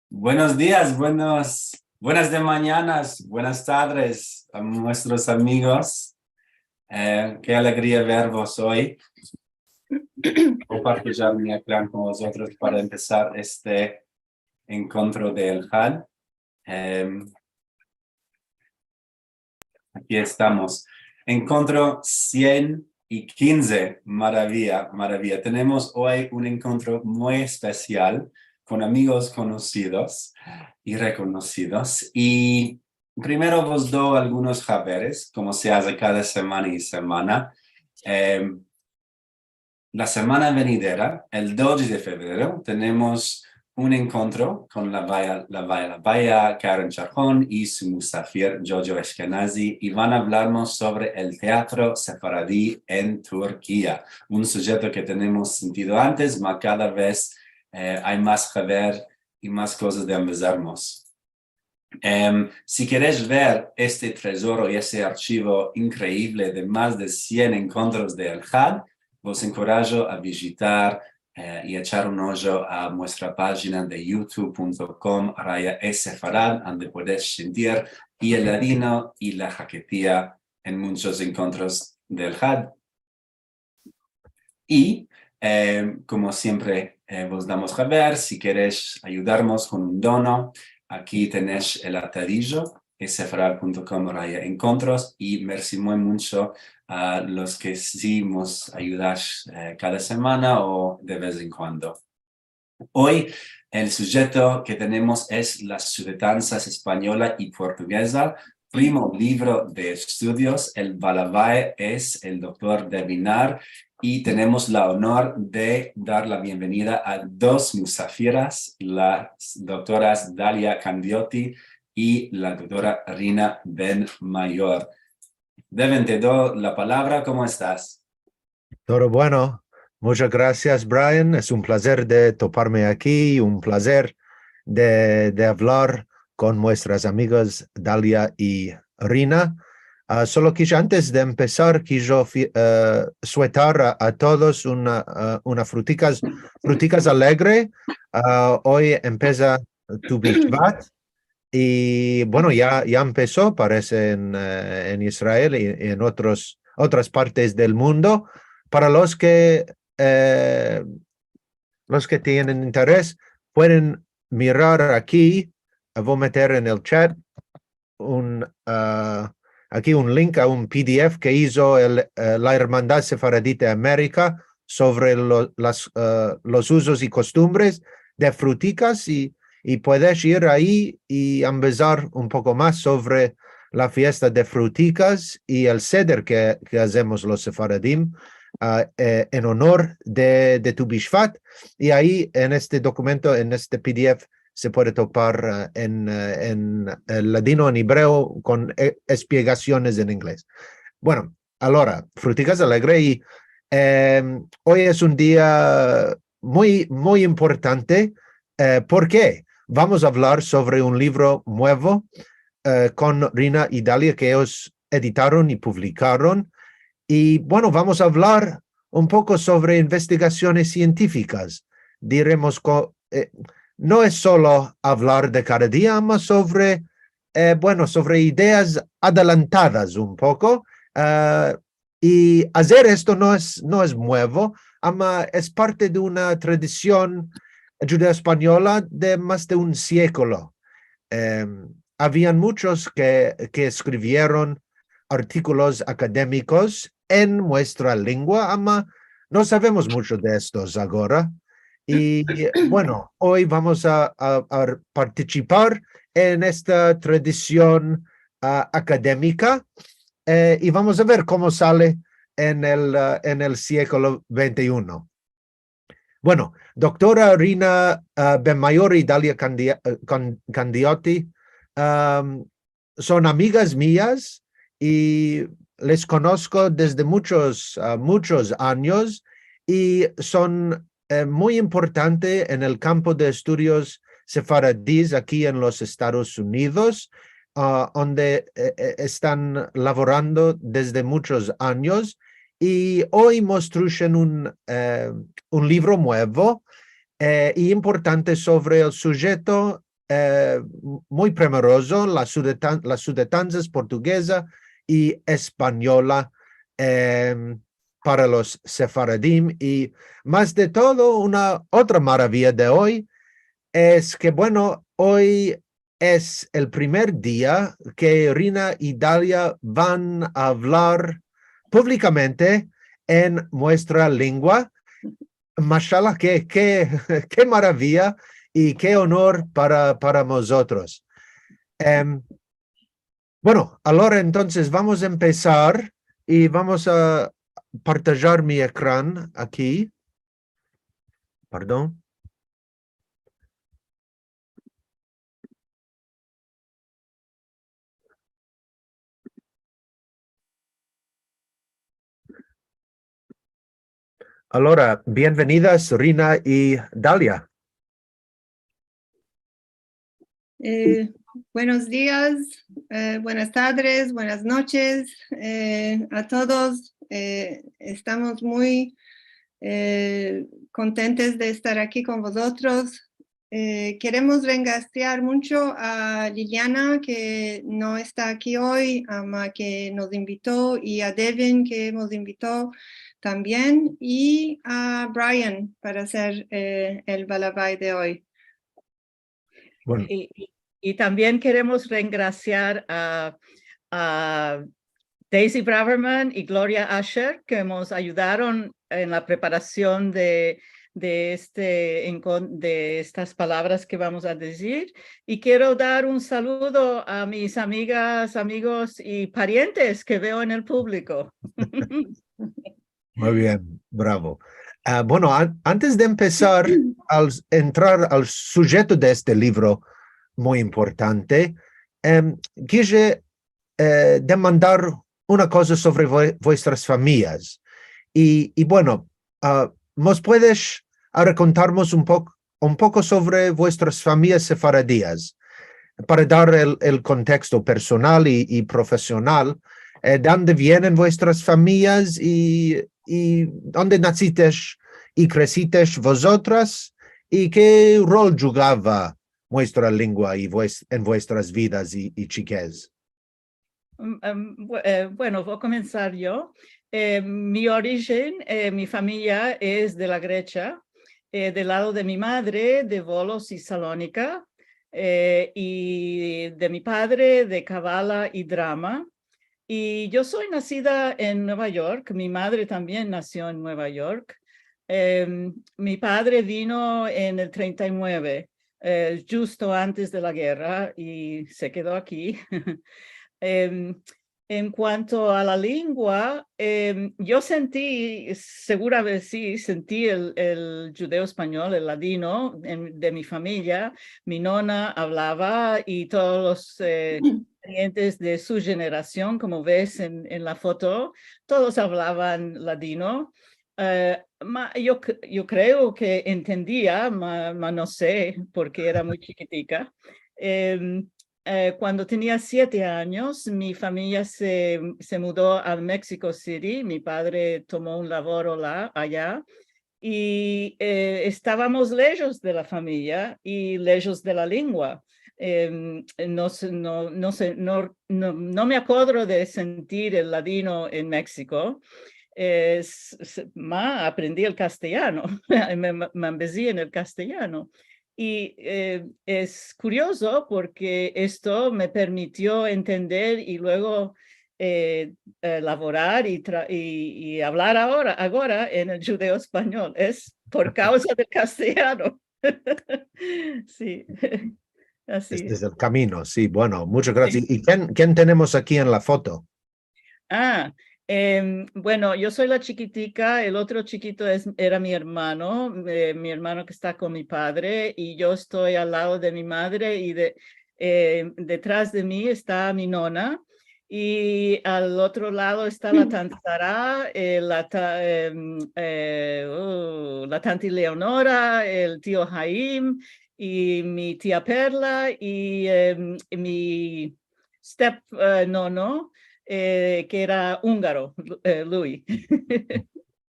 Buenos días, buenas de mañanas, buenas tardes a nuestros amigos. Qué alegría vervos hoy. Comparto ya mi ecran con vosotros para empezar este encuentro del HAD. Aquí estamos. Encuentro 115. Maravilla, maravilla. Tenemos hoy un encuentro muy especial con amigos conocidos y reconocidos. Y primero os doy algunos saberes, como se hace cada semana y semana. La semana venidera, el 2 de febrero, tenemos un encuentro con la Baya Karen Chacón y su musafir Jojo Eskenazi y van a hablarnos sobre el teatro sefaradí en Turquía, un sujeto que tenemos sentido antes, pero cada vez hay más que ver y más cosas de empezarnos. Si queréis ver este tesoro y ese archivo increíble de más de 100 encuentros de El Had, os encorajo a visitar y echar un ojo a nuestra página de youtube.com/esfarad, donde podéis sentir y el ladino y la jaquetía en muchos encuentros del Had. Y como siempre vos damos a ver, si queréis ayudarnos con un dono, aquí tenéis el atadillo, esfarad.com/encuentros, y merci muy mucho a los que sí nos ayudáis cada semana o de vez en cuando. Hoy el sujeto que tenemos es las sujetanzas española y portuguesa. Primo libro de estudios, el Balabae es el doctor Devinar y tenemos la honor de dar la bienvenida a dos musafiras, las doctoras Dalia Candiotti y la doctora Rina Ben Mayor. Deben te doy la palabra, ¿cómo estás? Todo bueno. Muchas gracias, Brian. Es un placer de toparme aquí, un placer de hablar con nuestras amigas Dalia y Rina. Solo quise, antes de empezar, suetar a todos una fruticas alegre. Hoy empieza Tu Bishvat y bueno, ya empezó, parece, en Israel y en otras partes del mundo. Para los que tienen interés, pueden mirar aquí. Voy a meter en el chat aquí un link a un PDF que hizo la Hermandad Sefaradita de América sobre los usos y costumbres de fruticas y puedes ir ahí y empezar un poco más sobre la fiesta de fruticas y el seder que hacemos los sefaradim en honor de Tu Bishvat. Y ahí en este documento, en este PDF, se puede topar en el ladino, en hebreo, con explicaciones en inglés. Bueno, ahora, Fruticas Alegre, y hoy es un día muy, muy importante. ¿Por qué? Vamos a hablar sobre un libro nuevo con Rina y Dalia que ellos editaron y publicaron. Y bueno, vamos a hablar un poco sobre investigaciones científicas. Diremos, no es solo hablar de cada día, más sobre ideas adelantadas un poco. Y hacer esto no es nuevo, es parte de una tradición judeo-española de más de un siglo. Habían muchos que escribieron artículos académicos en nuestra lengua, ama no sabemos mucho de estos ahora. Y bueno, hoy vamos a participar en esta tradición académica y vamos a ver cómo sale en el siglo XXI. Bueno, doctora Rina Benmayor y Dalia Candiotti son amigas mías y les conozco desde muchos años y son muy importantes en el campo de estudios sefaradíes aquí en los Estados Unidos, donde están laborando desde muchos años y hoy mostrarán un libro nuevo y importante sobre el sujeto muy primoroso, las sudetanzas portuguesa y española para los sefaradim. Y más de todo, una otra maravilla de hoy es que, bueno, hoy es el primer día que Rina y Dalia van a hablar públicamente en nuestra lengua. Mashallah, qué maravilla y qué honor para nosotros. Bueno, ahora entonces vamos a empezar y vamos a partajar mi ecrán aquí. Perdón. Ahora, bienvenidas Rina y Dalia. Buenos días, buenas tardes, buenas noches a todos. Estamos muy contentos de estar aquí con vosotros. Queremos regatear mucho a Liliana, que no está aquí hoy, que nos invitó, y a Devin, que hemos invitado también, y a Brian para hacer el balabay de hoy. Bueno. Y también queremos reingraciar a Daisy Braverman y Gloria Asher, que nos ayudaron en la preparación de estas palabras que vamos a decir. Y quiero dar un saludo a mis amigas, amigos y parientes que veo en el público. Muy bien, bravo. Bueno, antes de empezar a entrar al sujeto de este libro muy importante, quise demandar una cosa sobre vuestras familias. Y bueno, ¿nos puedes contarnos un poco sobre vuestras familias sefaradías para dar el contexto personal y profesional? ¿De dónde vienen vuestras familias y dónde nacisteis y crecisteis vosotras? ¿Y qué rol jugaba vuestra lengua en vuestras vidas y chiques? Bueno, voy a comenzar yo. Mi origen, mi familia es de la Grecia, del lado de mi madre, de Volos y Salónica, y de mi padre, de Kavala y Drama. Y yo soy nacida en Nueva York, mi madre también nació en Nueva York. Mi padre vino en el 39, justo antes de la guerra, y se quedó aquí. En cuanto a la lengua, yo sentí, seguramente sí, sentí el judeo español, el ladino de mi familia. Mi nona hablaba y todos los parientes de su generación, como ves en la foto, todos hablaban ladino. Yo creo que entendía, no sé, porque era muy chiquitica. Cuando tenía 7 años, mi familia se mudó a Mexico City. Mi padre tomó un laboro allá y estábamos lejos de la familia y lejos de la lengua. No me acuerdo de sentir el ladino en México. Aprendí el castellano, me empecé en el castellano. Y es curioso porque esto me permitió entender y luego elaborar y hablar ahora en el judeo español. Es por causa del castellano. Sí, así Este es. es el camino, sí, bueno, muchas gracias. ¿Y quién tenemos aquí en la foto? Bueno, yo soy la chiquitica, el otro chiquito era mi hermano que está con mi padre, y yo estoy al lado de mi madre, y detrás de mí está mi nona, y al otro lado está la tante Sara, la tante Leonora, el tío Jaim, y mi tía Perla, y mi step nono, que era húngaro, Louis.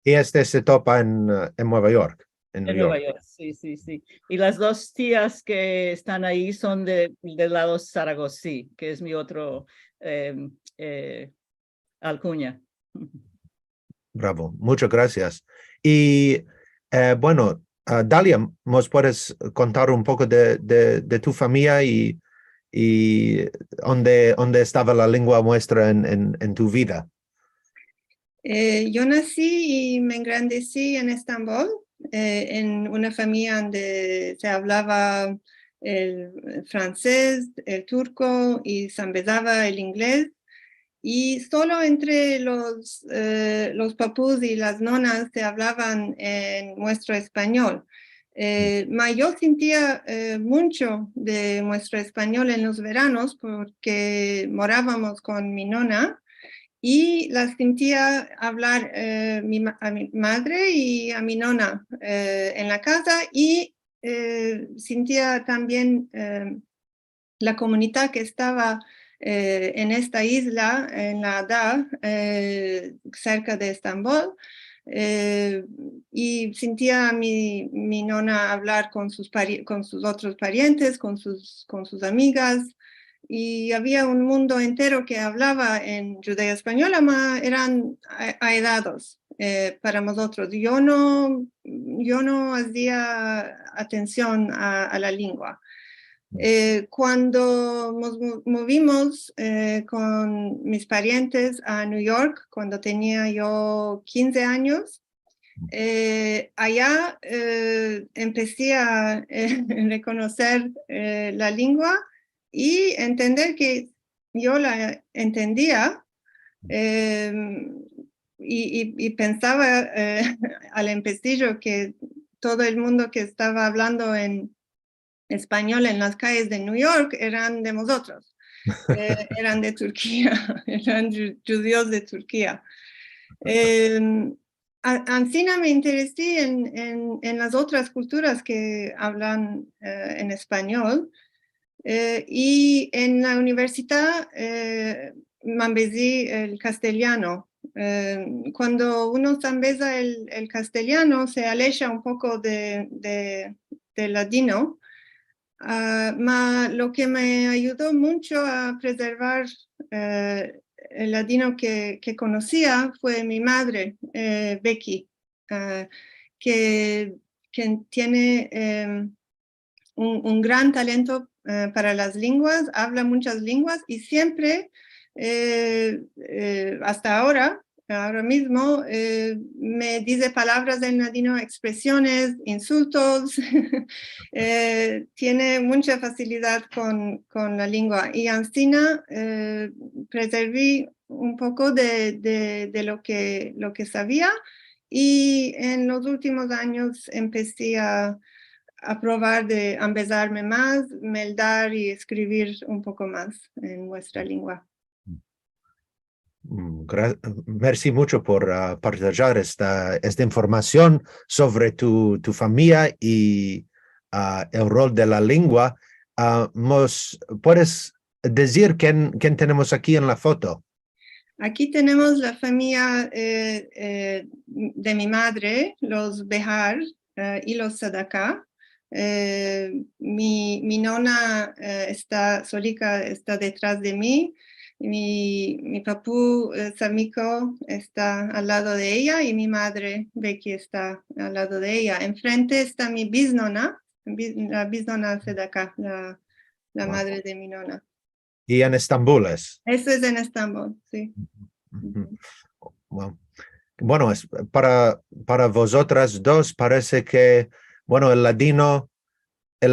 Y este se topa en Nueva York. en En New Nueva York. York, sí, sí, sí. Y las dos tías que están ahí son del lado zaragozí, que es mi otro alcuña. Bravo, muchas gracias. Y bueno, Dalia, ¿nos puedes contar un poco de tu familia y dónde estaba la lengua vuestra en tu vida? Yo nací y me engrandecí en Estambul, en una familia donde se hablaba el francés, el turco y se empezaba el inglés. Y solo entre los papús y las nonas se hablaban en nuestro español. Yo sentía mucho de nuestro español en los veranos porque morábamos con mi nona y la sentía hablar a mi madre y a mi nona en la casa y sentía también la comunidad que estaba en esta isla, en la Ada, cerca de Estambul, y sentía a mi nona hablar con sus otros parientes, con sus amigas, y había un mundo entero que hablaba en judeo española, pero eran aislados para nosotros. Yo no hacía atención a la lengua. Cuando nos movimos con mis parientes a New York, cuando tenía yo 15 años, allá empecé a reconocer la lengua y entender que yo la entendía y pensaba al empecillo que todo el mundo que estaba hablando en español en las calles de New York eran de nosotros, eran de Turquía, eran judíos de Turquía. Ancina me interesé en las otras culturas que hablan en español y en la universidad me empecé el castellano. Cuando uno se empieza el castellano se aleja un poco del latino. Lo que me ayudó mucho a preservar el latino que conocía fue mi madre, Becky, que tiene un gran talento para las lenguas, habla muchas lenguas y siempre, hasta ahora mismo, me dice palabras en latino, expresiones, insultos, tiene mucha facilidad con la lengua. Y Ancina preservé un poco de lo que sabía y en los últimos años empecé a probar de empezarme más, meldar y escribir un poco más en nuestra lengua. Merci mucho por partilhar esta información sobre tu familia y el rol de la lengua. ¿Puedes decir quién tenemos aquí en la foto? Aquí tenemos la familia de mi madre, los Behar y los Sadaka. Mi nona Solika está detrás de mí. Mi papú Samiko está al lado de ella y mi madre Becky está al lado de ella. Enfrente está mi bisnona, la bisnona Sadaka, la madre de mi nona. Y en Estambul es. Eso es en Estambul, sí. Bueno, es para vosotras dos parece que, bueno, el ladino el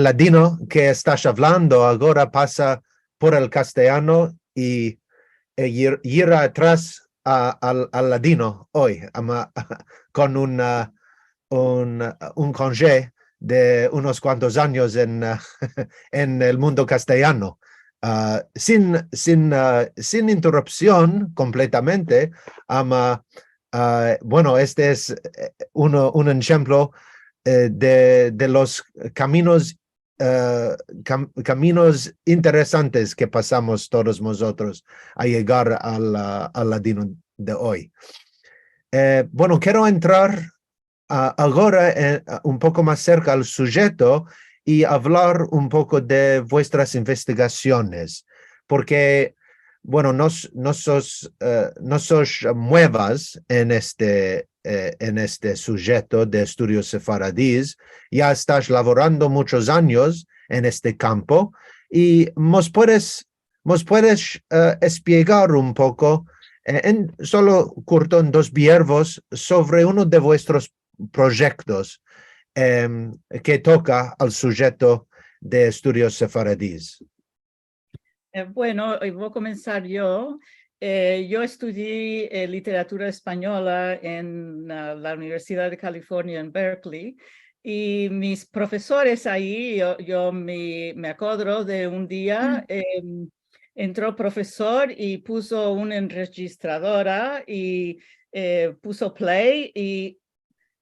ladino que estás hablando ahora pasa por el castellano y ir atrás al ladino hoy, con un congé de unos cuantos años en el mundo castellano. Sin interrupción completamente. Bueno, este es un ejemplo de los caminos interesantes que pasamos todos nosotros a llegar al ladino de hoy. Bueno, quiero entrar ahora un poco más cerca al sujeto y hablar un poco de vuestras investigaciones, porque, bueno, no sos nuevas en este sujeto de estudios sefaradíes, ya estás laborando muchos años en este campo y nos puedes explicar un poco solo corto en 2 verbos sobre uno de vuestros proyectos que toca al sujeto de estudios sefaradíes. Bueno, voy a comenzar yo. Yo estudié literatura española en la Universidad de California en Berkeley y mis profesores ahí, yo me acuerdo de un día, entró profesor y puso una enregistradora y puso play y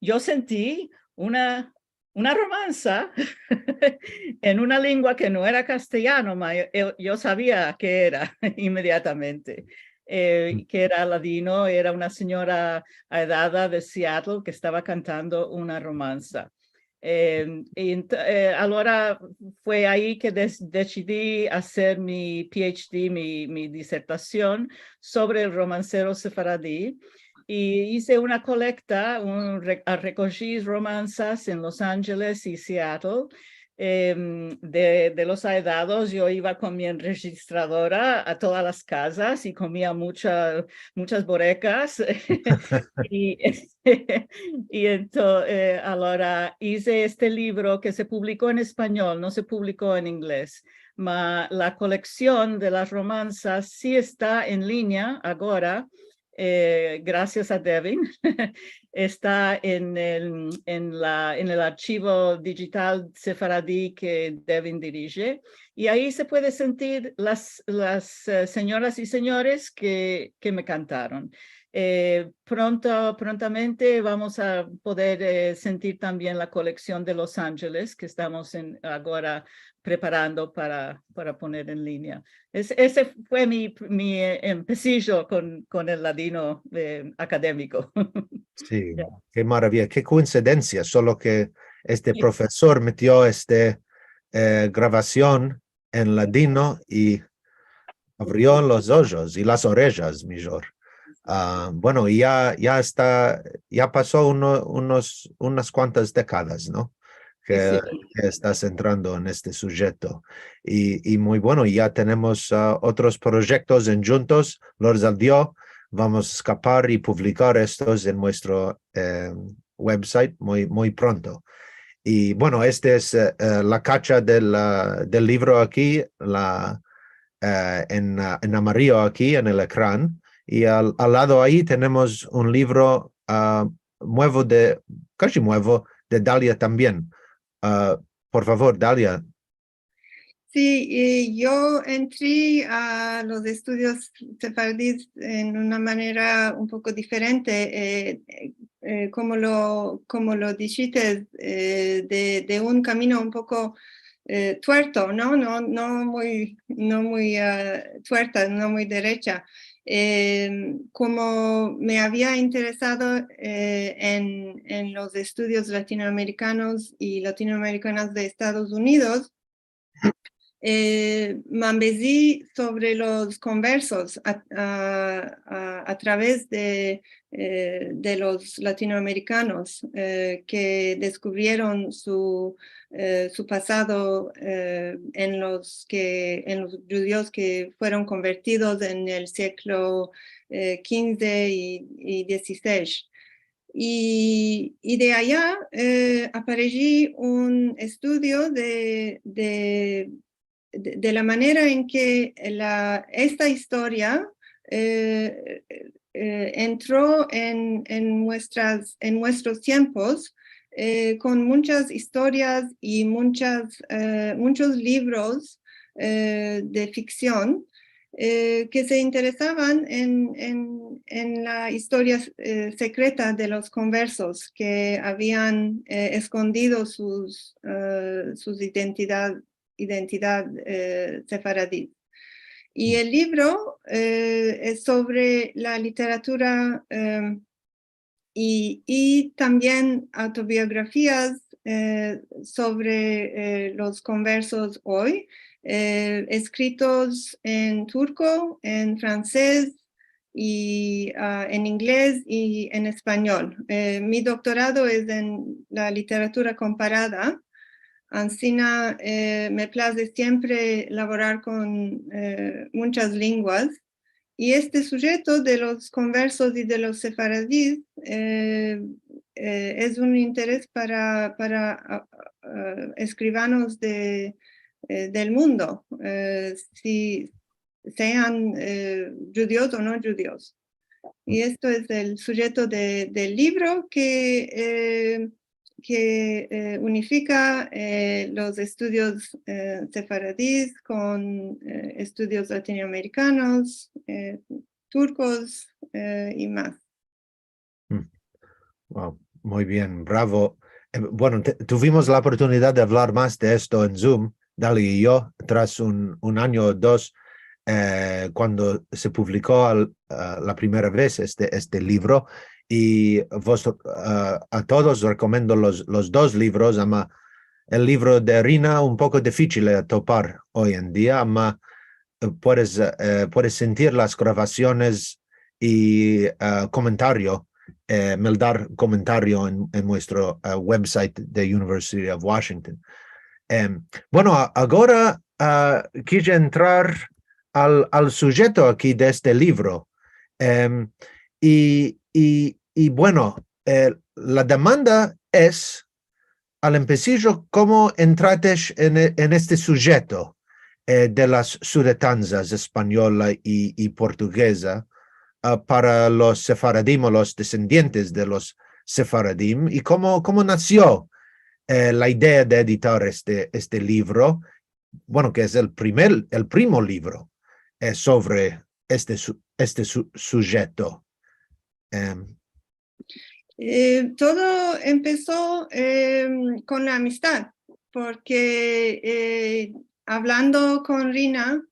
yo sentí una romanza en una lengua que no era castellano, yo sabía que era inmediatamente, que era ladino, era una señora edad de Seattle que estaba cantando una romanza. Ahora fue ahí que decidí hacer mi PhD, mi disertación sobre el romancero sefaradí. Y hice una colecta, recogí romanzas en Los Ángeles y Seattle de los aedados. Yo iba con mi registradora a todas las casas y comía muchas borecas. y, y entonces, ahora hice este libro que se publicó en español, no se publicó en inglés. La colección de las romanzas sí está en línea ahora. Gracias a Devin, está en el archivo digital sefaradí que Devin dirige, y ahí se puede sentir las señoras y señores que me cantaron. Prontamente vamos a poder sentir también la colección de Los Ángeles que estamos ahora preparando para poner en línea. Ese fue mi empecillo con el ladino académico. Sí, Yeah. qué maravilla, qué coincidencia, solo que este profesor metió grabación en ladino y abrió los ojos y las orejas, mejor. Bueno, y ya pasó unas cuantas décadas, ¿no? Que estás entrando en este sujeto. Y muy bueno, ya tenemos otros proyectos en juntos, los al Dio. Vamos a escapar y publicar estos en nuestro website muy pronto. Y bueno, esta es la cacha del libro aquí, en amarillo aquí en el ecrán. Y al lado ahí tenemos un libro casi nuevo, de Dalia también. Por favor, Dalia. Sí, yo entré a los estudios sefardíes en una manera un poco diferente, como lo dijiste, de un camino un poco tuerto, ¿no? No muy tuerta, no muy derecha. Como me había interesado en los estudios latinoamericanos y latinoamericanas de Estados Unidos, me embellecí sobre los conversos a través de los latinoamericanos que descubrieron su pasado en los judíos que fueron convertidos en el siglo XV y XVI. Y de allá apareció un estudio de la manera en que esta historia entró en nuestros tiempos con muchas historias y muchos libros de ficción que se interesaban en la historia secreta de los conversos que habían escondido sus identidad sefaradí. Y el libro es sobre la literatura y también autobiografías sobre los conversos hoy, escritos en turco, en francés, y en inglés y en español. Mi doctorado es en la literatura comparada. Ancina me place siempre laborar con muchas lenguas. Y este sujeto de los conversos y de los sefaradíes es un interés para escribanos del mundo, si sean judíos o no judíos. Y esto es el sujeto del libro que unifica los estudios sefaradíes con estudios latinoamericanos, turcos y más. Wow, muy bien, bravo. Bueno, tuvimos la oportunidad de hablar más de esto en Zoom, Dali y yo, tras un año o dos, cuando se publicó la primera vez este libro. Y a todos recomiendo los dos libros. Ama el libro de Rina un poco difícil de topar hoy en día, ama puedes sentir las grabaciones y comentario. Meldar comentario en nuestro website de University of Washington. Bueno, ahora quise entrar al sujeto aquí de este libro. Y bueno, la demanda es, al empezar, ¿cómo entraste en este sujeto de las sudetanzas española y portuguesa para los sefaradim o los descendientes de los sefaradim? ¿Y cómo nació la idea de editar este libro? Bueno, que es el primo libro sobre este sujeto. Todo empezó con la amistad, porque hablando con Rina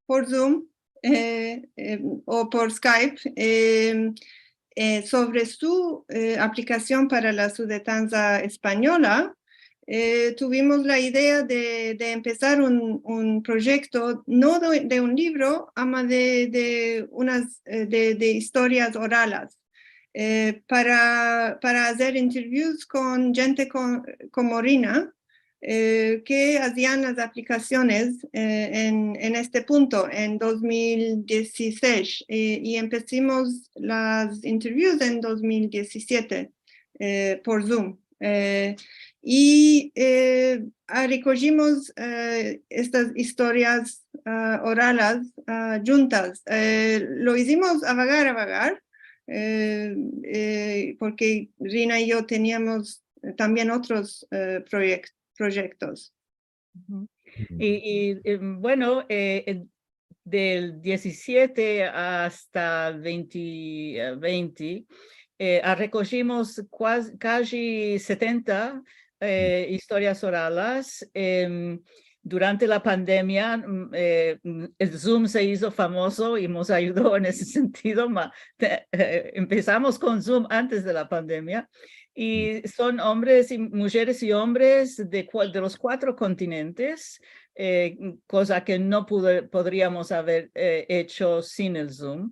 por Zoom o por Skype sobre su aplicación para la sudetanza española, tuvimos la idea de empezar un proyecto, no de un libro, ama de historias orales. Para hacer interviews con gente como Rina, que hacían las aplicaciones en este punto, en 2016, y empezamos las interviews en 2017 por Zoom. Y recogimos estas historias orales juntas. Lo hicimos a vagar, porque Rina y yo teníamos también otros proyectos. Y bueno, del 17 hasta el 2020, recogimos casi 70 historias orales. Durante la pandemia, el Zoom se hizo famoso y nos ayudó en ese sentido. Empezamos con Zoom antes de la pandemia. Y son hombres y mujeres y hombres de los 4 continentes, cosa que no podríamos haber hecho sin el Zoom.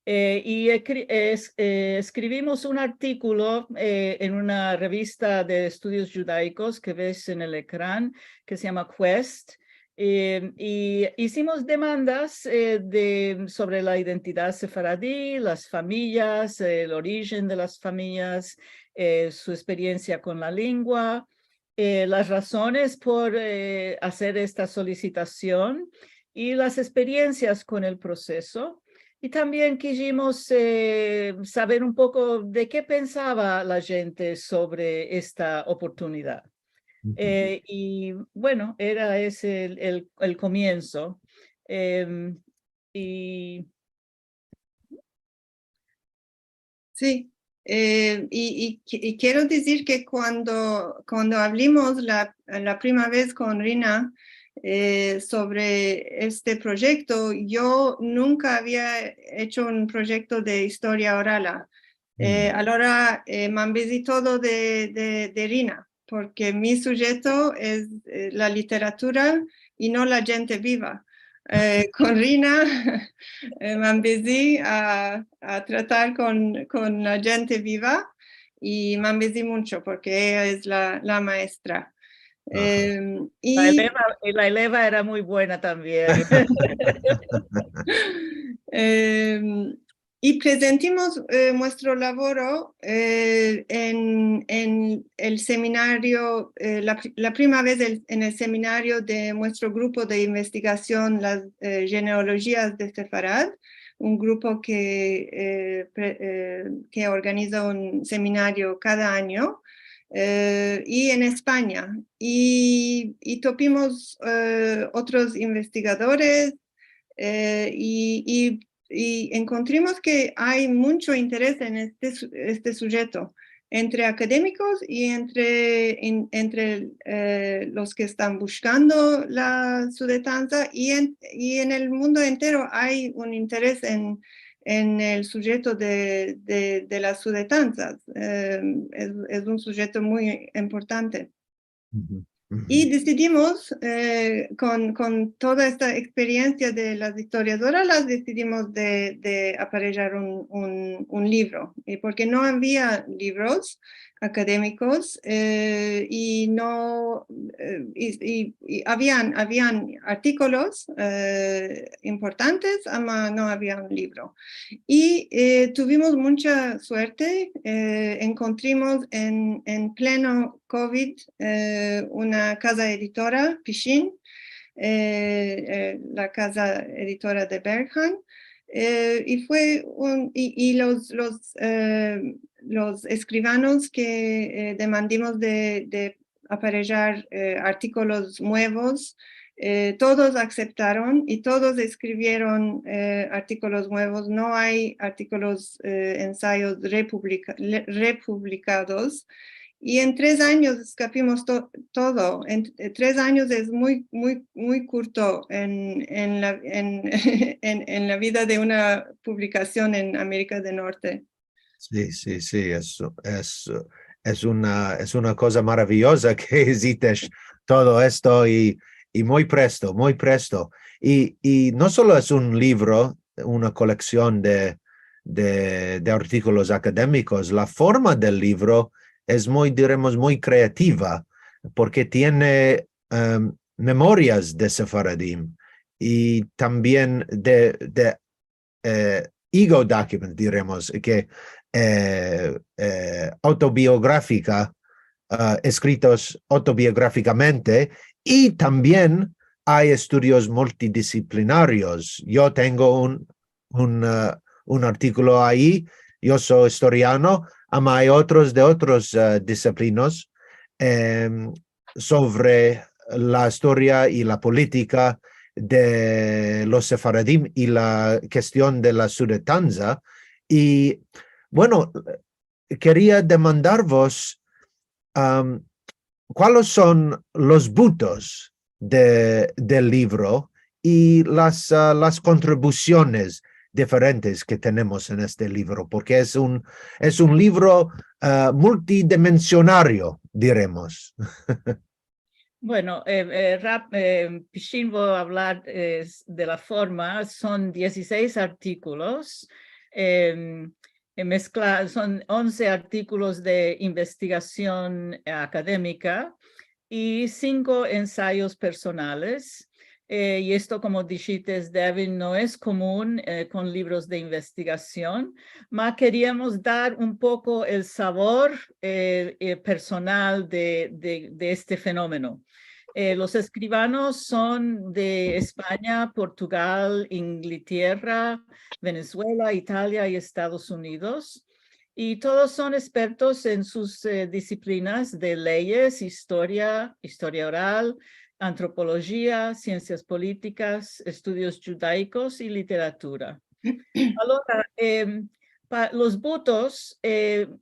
Y escribimos un artículo en una revista de estudios judaicos que ves en el ecrán, que se llama Quest, y hicimos demandas sobre la identidad sefaradí, las familias, el origen de las familias, su experiencia con la lengua, las razones por hacer esta solicitación y las experiencias con el proceso. Y también quisimos saber un poco de qué pensaba la gente sobre esta oportunidad. Y bueno, era ese el comienzo. Sí, y quiero decir que cuando hablamos la primera vez con Rina sobre este proyecto, yo nunca había hecho un proyecto de historia oral. Allora m'han visitato de Rina, perché mi sujeto es la literatura y no la gente viva. Con Rina m'han visitado a tratar con la gente viva y m'han visitado mucho porque ella es la maestra. Y La Eleva era muy buena también. y presentamos nuestro laboro en el seminario, la primera vez en el seminario de nuestro grupo de investigación, las genealogías de Sefarad, un grupo que organiza un seminario cada año. Y en España. Y topimos otros investigadores y encontramos que hay mucho interés en este sujeto entre académicos y entre los que están buscando la sudetanza y en el mundo entero hay un interés en el sujeto de las sudetanzas. Es un sujeto muy importante. Y decidimos, con toda esta experiencia de las historiadoras, las decidimos de aparellar un libro, porque no había libros académicos y no y habían artículos importantes, pero no había un libro. Y tuvimos mucha suerte, encontramos en pleno COVID una casa editora, Pishin, la casa editora de Berghahn, y fue los escribanos que demandamos de aparellar artículos nuevos, todos aceptaron y todos escribieron artículos nuevos. No hay artículos, ensayos republicados. Y en 3 años escapimos todo. En 3 años es muy corto en la vida de una publicación en América del Norte. Sí, es una cosa maravillosa que hiciste todo esto y muy presto. Y no solo es un libro, una colección de artículos académicos, la forma del libro es diremos, muy creativa, porque tiene memorias de Sefaradim y también de ego document, diremos, que autobiográfica, escritos autobiográficamente, y también hay estudios multidisciplinarios. Yo tengo un artículo ahí, yo soy historiano, pero hay otros de otras disciplinas sobre la historia y la política de los sefaradim y la cuestión de la sudetanza. Y bueno, quería demandaros cuáles son los butos del libro y las contribuciones diferentes que tenemos en este libro, porque es un libro multidimensionario, diremos. Bueno, Pishin voy a hablar de la forma. Son 16 artículos, son 11 artículos de investigación académica y 5 ensayos personales. Y esto, como dijiste, Devin, no es común con libros de investigación, mas queríamos dar un poco el sabor personal de este fenómeno. Los escribanos son de España, Portugal, Inglaterra, Venezuela, Italia y Estados Unidos. Y todos son expertos en sus disciplinas de leyes, historia oral, antropología, ciencias políticas, estudios judaicos y literatura. Ahora, los butos, en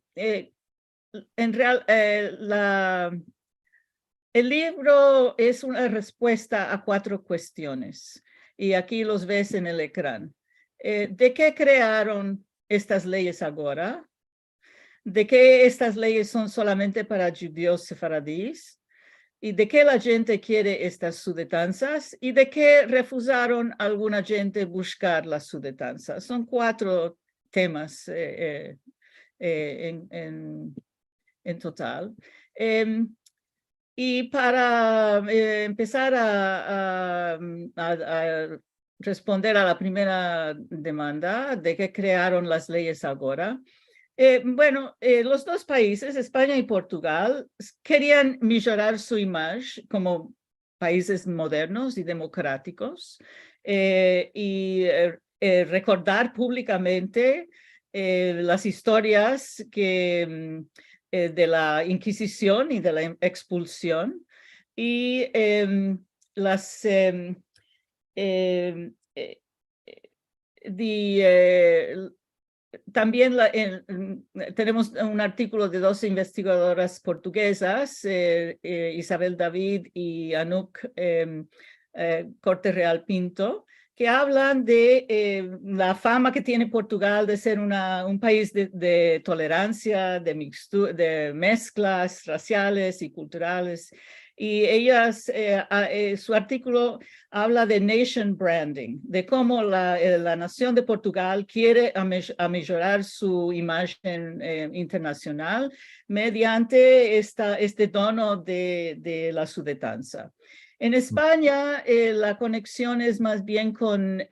real, el libro es una respuesta a 4 cuestiones y aquí los ves en el ecrán. ¿De qué crearon estas leyes ahora? de que estas leyes son solamente para judíos sefaradíes y de que la gente quiere estas sudetanzas y de que refusaron alguna gente buscar las sudetanzas. Son 4 temas en total. Y para empezar a responder a la primera demanda de que crearon las leyes ahora, bueno, los 2 países, España y Portugal, querían mejorar su imagen como países modernos y democráticos y recordar públicamente las historias que, de la Inquisición y de la expulsión y las también tenemos un artículo de 2 investigadoras portuguesas, Isabel David y Anouk Corte Real Pinto, que hablan de la fama que tiene Portugal de ser un país de tolerancia, de mezclas raciales y culturales. Y ellas, su artículo habla de nation branding, de cómo la nación de Portugal quiere mejorar su imagen internacional mediante este dono de la sudetanza. En España, la conexión es más bien con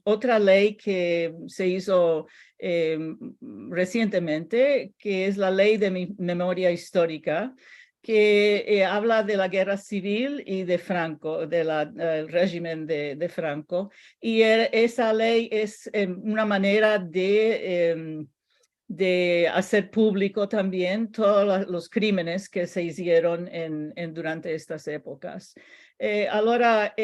otra ley que se hizo recientemente, que es la Ley de Memoria Histórica, que habla de la guerra civil y de Franco, del régimen de Franco. Y esa ley es una manera de hacer público también todos los crímenes que se hicieron durante estas épocas. Ahora,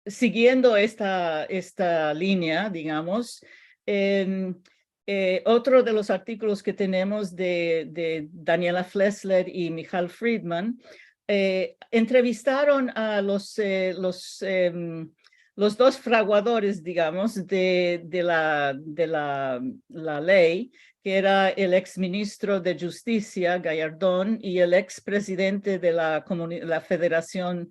siguiendo esta línea, digamos, otro de los artículos que tenemos de Daniela Flessler y Michal Friedman entrevistaron a los 2 fraguadores, digamos, de la ley, que era el exministro de Justicia, Gallardón, y el expresidente de la Federación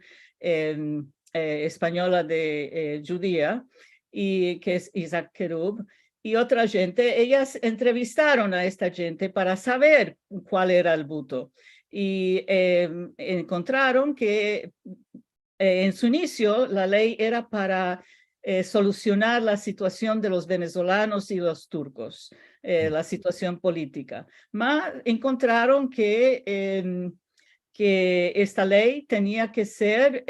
Española de Judía, y que es Isaac Kerub, y otra gente. Ellas entrevistaron a esta gente para saber cuál era el voto. Y encontraron que en su inicio la ley era para solucionar la situación de los venezolanos y los turcos, la situación política. Mas encontraron que esta ley tenía que ser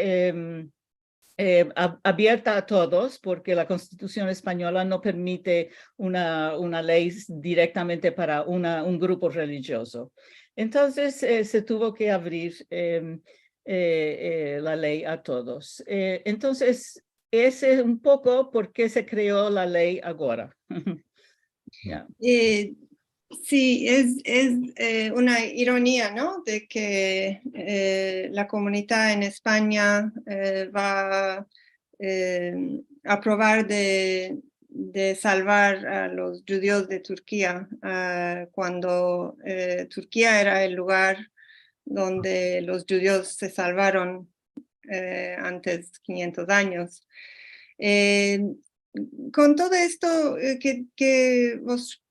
abierta a todos, porque la Constitución española no permite una ley directamente para un grupo religioso. Entonces se tuvo que abrir la ley a todos. Entonces, ese es un poco por qué se creó la ley ahora. Yeah. Sí, es una ironía, ¿no? De que la comunidad en España va a aprobar de salvar a los judíos de Turquía cuando Turquía era el lugar donde los judíos se salvaron antes 500 años. Con todo esto que vos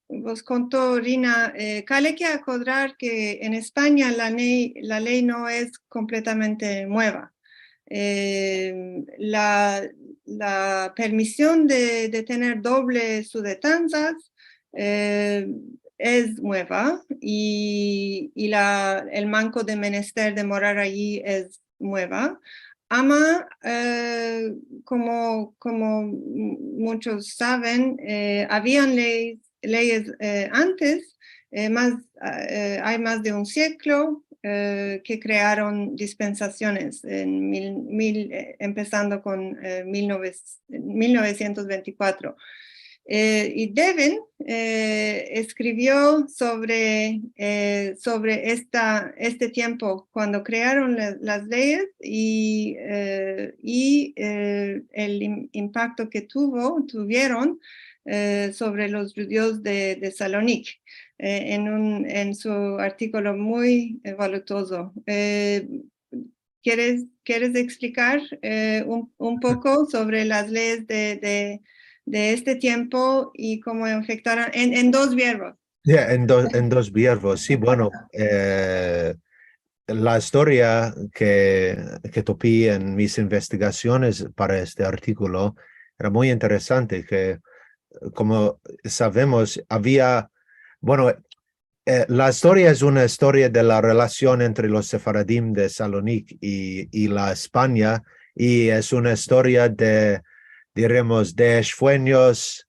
contó, Rina, hay que acordar que en España la ley no es completamente nueva. La permisión de tener doble sudetanzas es nueva y el manco de menester de morar allí es nueva. Ama, como muchos saben, habían leyes antes, hay más de un siglo que crearon dispensaciones, empezando con 1924. Y Devin escribió sobre este tiempo cuando crearon las leyes y el impacto que tuvieron sobre los judíos de Salónica en su artículo muy voluptuoso. ¿Quieres explicar un poco sobre las leyes de este tiempo y cómo afectaron en dos verbos? En dos verbos, sí, bueno, la historia que topé en mis investigaciones para este artículo era muy interesante, que como sabemos, la historia es una historia de la relación entre los sefaradim de Salónica y la España, y es una historia diremos, de sueños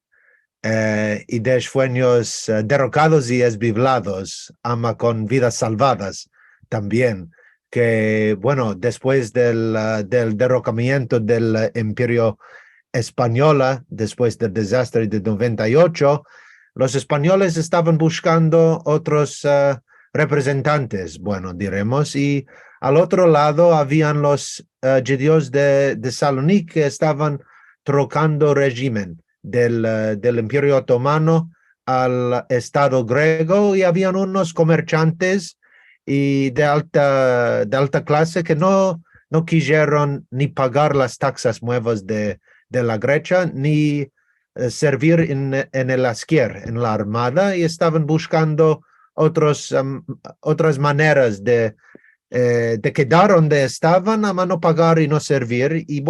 y de sueños derrocados y esbiblados, ama con vidas salvadas también, que después del derrocamiento del Imperio Española, después del desastre de 98, los españoles estaban buscando otros representantes, diremos, y al otro lado habían los judíos de Salónica que estaban trocando régimen del Imperio Otomano al Estado griego, y habían unos comerciantes y de alta clase que no quisieron ni pagar las taxas nuevas de la Grecia, ni servir en el Asquier, en la armada, y estaban buscando otras maneras de quedar donde estaban, a no pagar y no servir. Y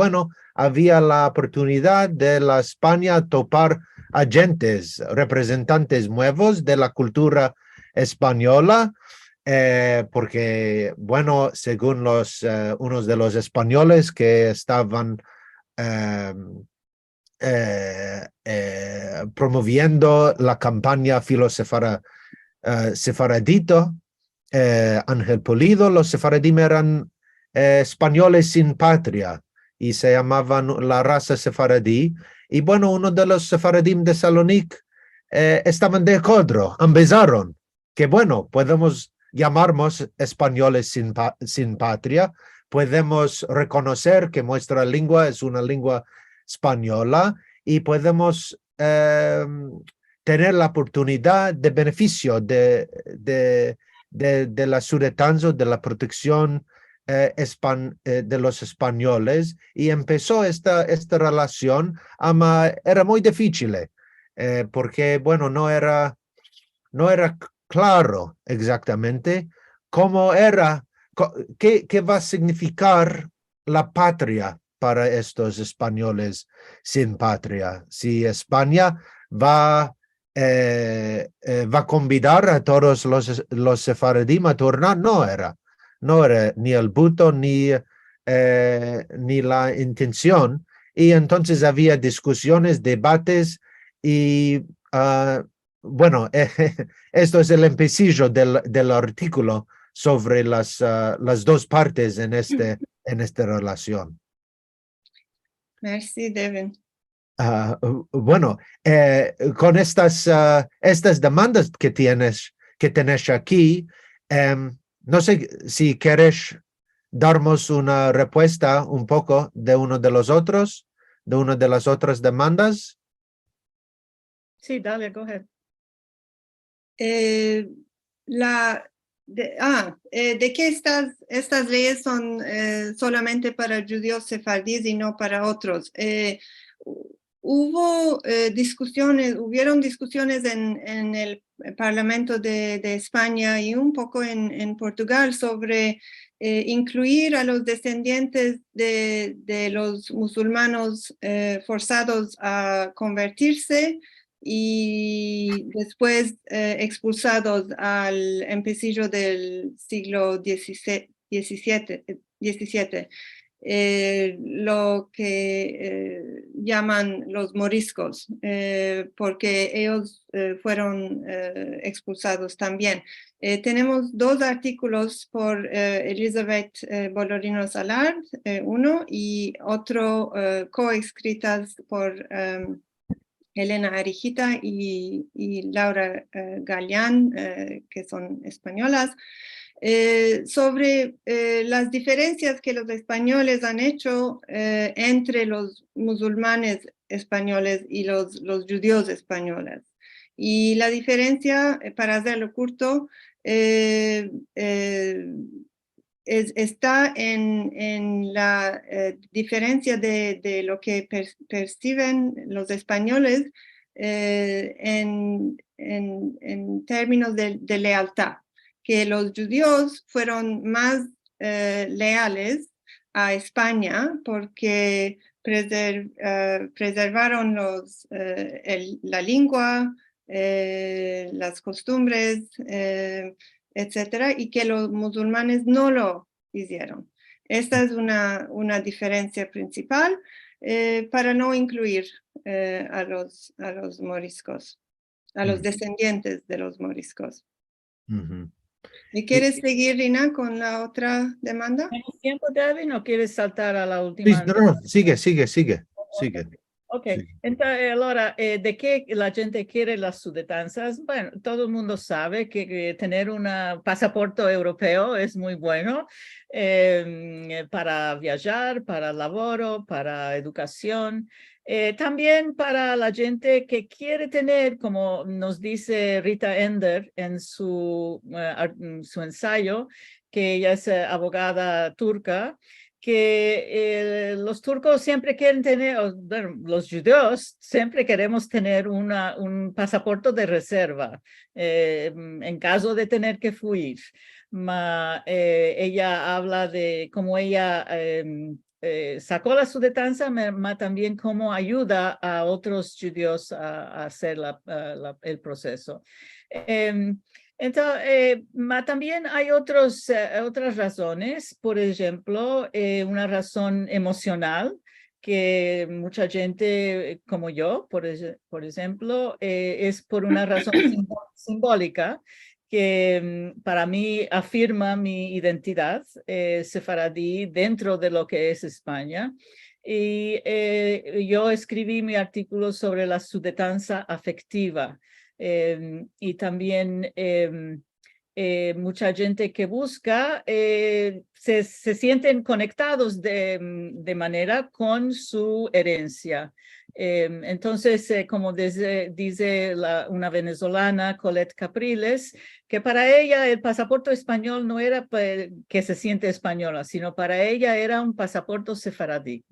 había la oportunidad de la España topar agentes, representantes nuevos de la cultura española, porque, según unos de los españoles que estaban promoviendo la campaña sefaradito, Ángel Pulido, los sefaradim eran españoles sin patria y se llamaban la raza sefaradí. Y uno de los sefaradim de Salónica estaban de acuerdo, empezaron que podemos llamarnos españoles sin patria, podemos reconocer que nuestra lengua es una lengua española y podemos tener la oportunidad de beneficio de la suretanza, de la protección de los españoles, y empezó esta relación. Era muy difícil porque no era claro exactamente cómo era, qué va a significar la patria para estos españoles sin patria. Si España va a convidar a todos los sefaradim a tornar, no era ni el buto ni la intención. Y entonces había discusiones, debates, y esto es el empecillo del artículo sobre las dos partes en esta relación. Merci, Devin. Con estas demandas que tenés aquí, no sé si quieres darnos una respuesta un poco de una de las otras demandas. Sí, dale, go ahead. ¿De qué estas leyes son solamente para judíos sefardíes y no para otros? Hubieron discusiones en el Parlamento de España y un poco en Portugal sobre incluir a los descendientes de los musulmanes forzados a convertirse y después expulsados al empecillo del siglo XVII, lo que llaman los moriscos, porque ellos fueron expulsados también. Tenemos dos artículos por Elizabeth Bolorino Salard, uno, y otro coescritas por Elena Arijita y Laura Galeán, que son españolas. sobre las diferencias que los españoles han hecho entre los musulmanes españoles y los judíos españoles. Y la diferencia, para hacerlo corto, está en la diferencia de lo que perciben los españoles en términos de lealtad, que los judíos fueron más leales a España porque preservaron la lengua, las costumbres, etcétera, y que los musulmanes no lo hicieron. Esta es una diferencia principal para no incluir a los moriscos, a los descendientes de los moriscos. ¿Y quieres seguir, Rina, con la otra demanda? ¿Tienes tiempo, David, o quieres saltar a la última? No, sigue. Ok, entonces, allora, ¿de qué la gente quiere las sudetanzas? Bueno, todo el mundo sabe que tener un pasaporte europeo es muy bueno para viajar, para laboro, para educación. También para la gente que quiere tener, como nos dice Rita Ender en su ensayo, que ella es abogada turca, que los turcos siempre quieren tener, bueno, los judíos siempre queremos tener un pasaporte de reserva en caso de tener que fuir. Ella habla de cómo ella sacó la sudetanza, también cómo ayuda a otros judíos a hacer el proceso. Entonces, también hay otras razones, por ejemplo, una razón emocional que mucha gente como yo, por ejemplo, es por una razón simbólica que para mí afirma mi identidad sefaradí dentro de lo que es España. Y yo escribí mi artículo sobre la sudetanza afectiva. Y también mucha gente que busca se sienten conectados de manera con su herencia. Entonces, como dice una venezolana, Colette Capriles, que para ella el pasaporte español no era que se siente española, sino para ella era un pasaporte sefaradí.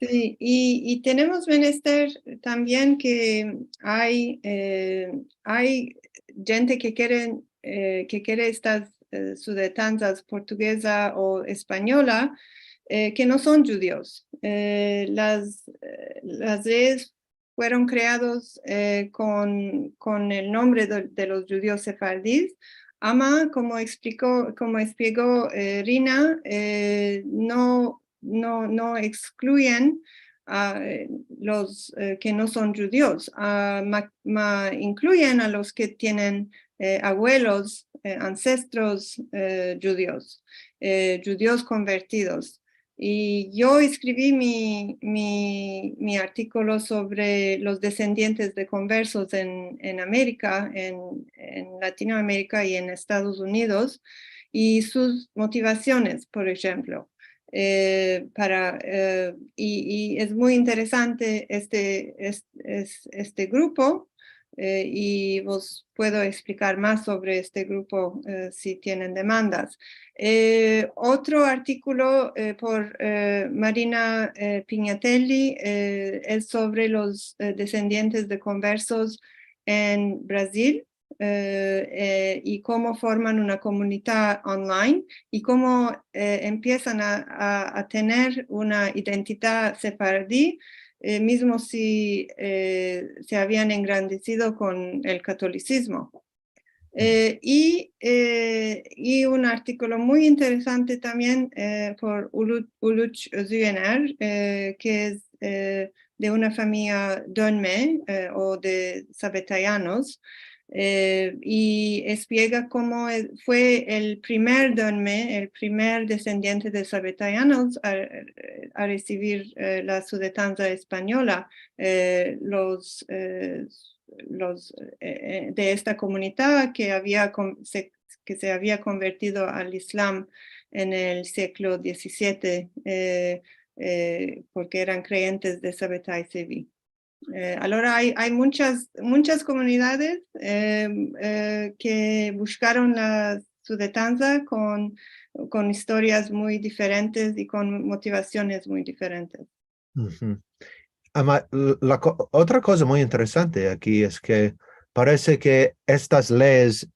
Sí, y tenemos menester también que hay gente que quiere estas sudetanzas portuguesa o española que no son judíos. Las leyes fueron creados con el nombre de los judíos sefardíes. Ama, como explicó Rina, no excluyen a los que no son judíos, incluyen a los que tienen abuelos, ancestros judíos, judíos convertidos. Y yo escribí mi artículo sobre los descendientes de conversos en América, en Latinoamérica y en Estados Unidos, y sus motivaciones, por ejemplo. Y es muy interesante este grupo y vos puedo explicar más sobre este grupo si tienen demandas. Otro artículo por Marina Pignatelli es sobre los descendientes de conversos en Brasil. Y cómo forman una comunidad online y cómo empiezan a tener una identidad sefaradí, mismo si se habían engrandecido con el catolicismo. Y un artículo muy interesante también por Uluç Özüyener, que es de una familia Dönme o de sabetayanos, y explica cómo fue el primer Dönme, el primer descendiente de sabetayanos a recibir la sudetanza española. de esta comunidad que se había convertido al Islam en el siglo XVII, porque eran creyentes de Sabbatai Zevi. Ahora hay muchas comunidades que buscaron la Sudetanza con historias muy diferentes y con motivaciones muy diferentes. Otra cosa muy interesante aquí es que parece que estas leyes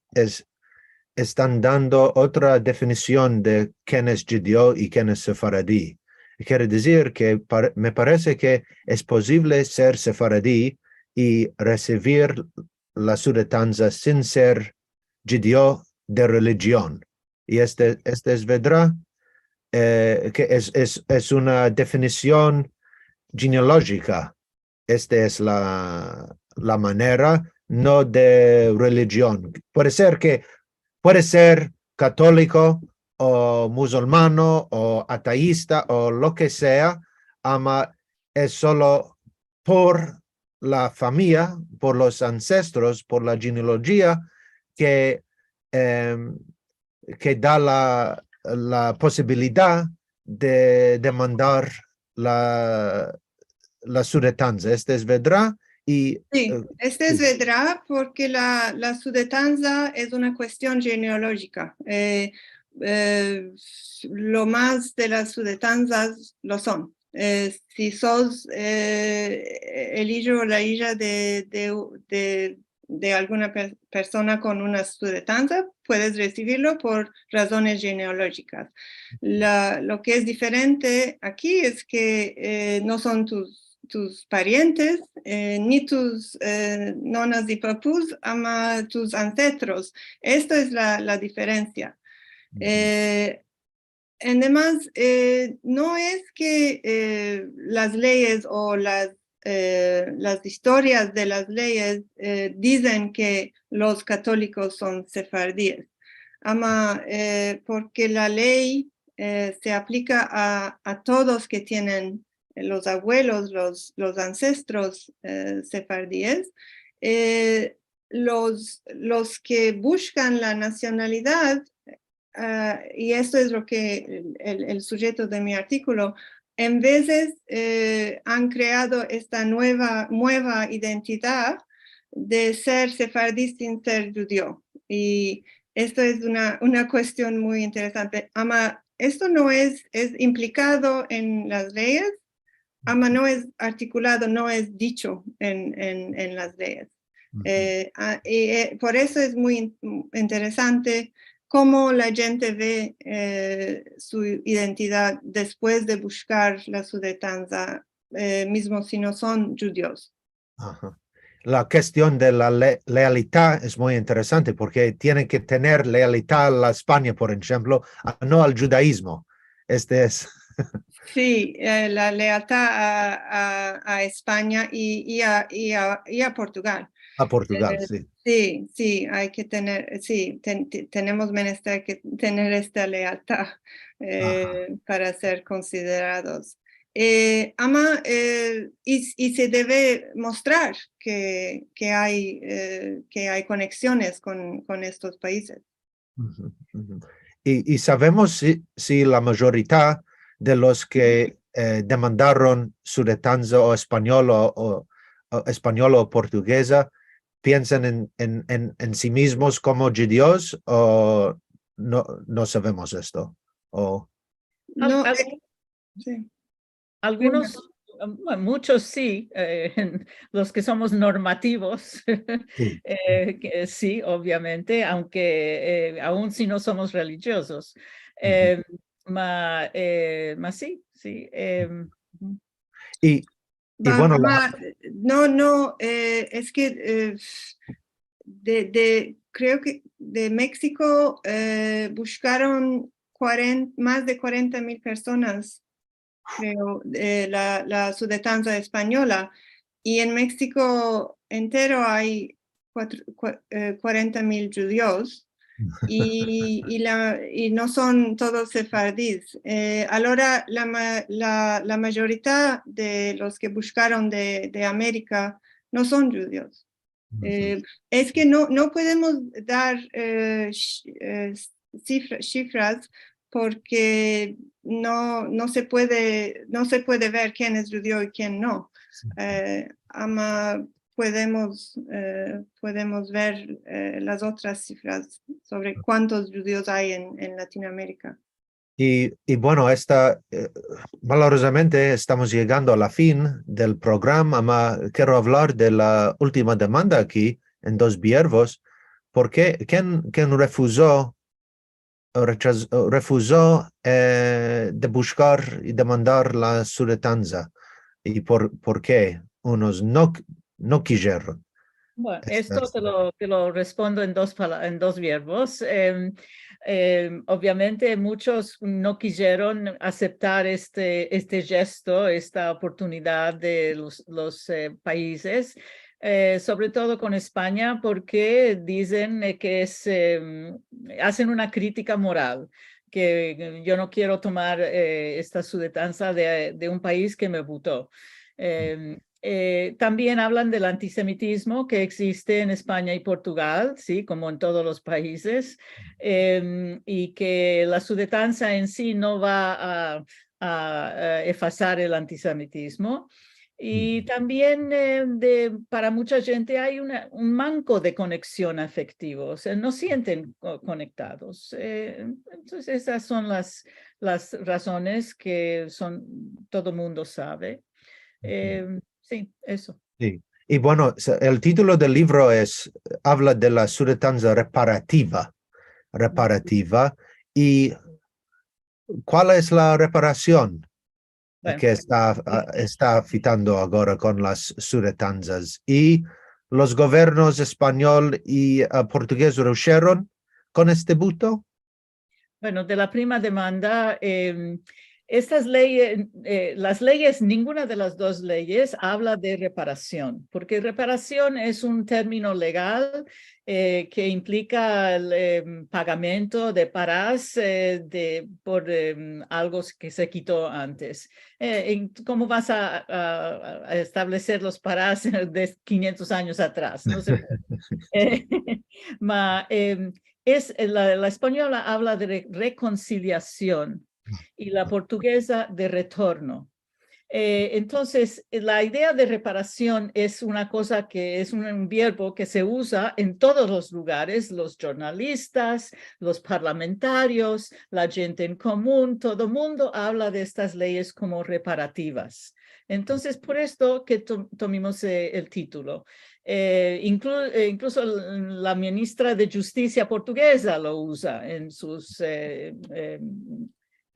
están dando otra definición de quién es judío y quién es sefaradí. Quiere decir que me parece que es posible ser sefaradí y recibir la Sudetanza sin ser judío de religión. Y este es verdad, que es una definición genealógica. Esta es la manera, no de religión. Puede ser católico o musulmano o ateísta o lo que sea, es solo por la familia, por los ancestros, por la genealogía que da la posibilidad de demandar la Sudetanza. Este es verdad. Y, sí, este es verdad porque la Sudetanza es una cuestión genealógica. Lo más de las Sudetanzas lo son. Si sos el hijo o la hija de alguna persona con una Sudetanza, puedes recibirlo por razones genealógicas. Lo que es diferente aquí es que no son tus parientes, ni tus nonas y papús, ama tus ancestros. Esto es la diferencia. Además, no es que las leyes o las historias de las leyes dicen que los católicos son sefardíes, porque la ley se aplica a todos que tienen los abuelos, los ancestros sefardíes. Los que buscan la nacionalidad, y esto es lo que el sujeto de mi artículo, en veces han creado esta nueva identidad de ser sefardí sin ser judío. Y esto es una cuestión muy interesante. Esto no es implicado en las leyes, no es articulado, no es dicho en las leyes. Por eso es muy interesante cómo la gente ve su identidad después de buscar la Sudetanza, mismo si no son judíos. Ajá. La cuestión de la lealtad es muy interesante porque tienen que tener lealtad a la España, por ejemplo, no al judaísmo. Este es... Sí, la lealtad a España y a Portugal. A Portugal, sí. Sí, hay que tener, sí, tenemos menester que tener esta lealtad para ser considerados. Y se debe mostrar que hay conexiones con estos países. Y sabemos si la mayoría de los que demandaron Sudetanza o español o portuguesa piensan en sí mismos como judíos, o no sabemos esto. No, sí. Algunos, muchos sí, los que somos normativos, Sí. sí, obviamente, aunque aún si no somos religiosos. Sí, sí. Y bueno, no, es que creo que de México buscaron más de 40,000 personas, creo, la Sudetanza española, y en México entero hay 40,000 judíos, y no son todos sefardíes. Ahora la mayoría de los que buscaron de América no son judíos. Es que no podemos dar cifras porque no se puede ver quién es judío y quién no. Podemos ver las otras cifras sobre cuántos judíos hay en Latinoamérica. Y bueno, valorosamente estamos llegando a la fin del programa. Quiero hablar de la última demanda aquí en Dos Viervos, porque ¿quién refusó de buscar y demandar la suretanza? ¿Y por qué unos no quisieron? Bueno, esto te lo respondo en dos verbos. Obviamente muchos no quisieron aceptar este gesto, esta oportunidad de los países, sobre todo con España, porque dicen que hacen una crítica moral, que yo no quiero tomar esta sudetanza de un país que me votó. También hablan del antisemitismo que existe en España y Portugal, ¿sí? Como en todos los países, y que la sudetanza en sí no va a efacar el antisemitismo. Y también para mucha gente hay un manco de conexión afectivo, o sea, no sienten conectados. Entonces esas son las razones que todo el mundo sabe. Sí, eso. Sí. Y bueno, el título del libro habla de la suretanza reparativa. ¿Y cuál es la reparación que está afectando ahora con las suretanzas? Y los gobiernos español y portugués reunieron con este buto. Bueno, de la prima demanda, estas leyes, las leyes, ninguna de las dos leyes habla de reparación, porque reparación es un término legal que implica el pagamento de parás por algo que se quitó antes. ¿Cómo vas a establecer los parás de 500 años atrás? No se puede. La española habla de reconciliación y la portuguesa de retorno. Entonces, la idea de reparación es una cosa que es un verbo que se usa en todos los lugares, los jornalistas, los parlamentarios, la gente en común, todo el mundo habla de estas leyes como reparativas. Entonces, por esto que tomamos el título. Incluso la ministra de Justicia portuguesa lo usa en sus...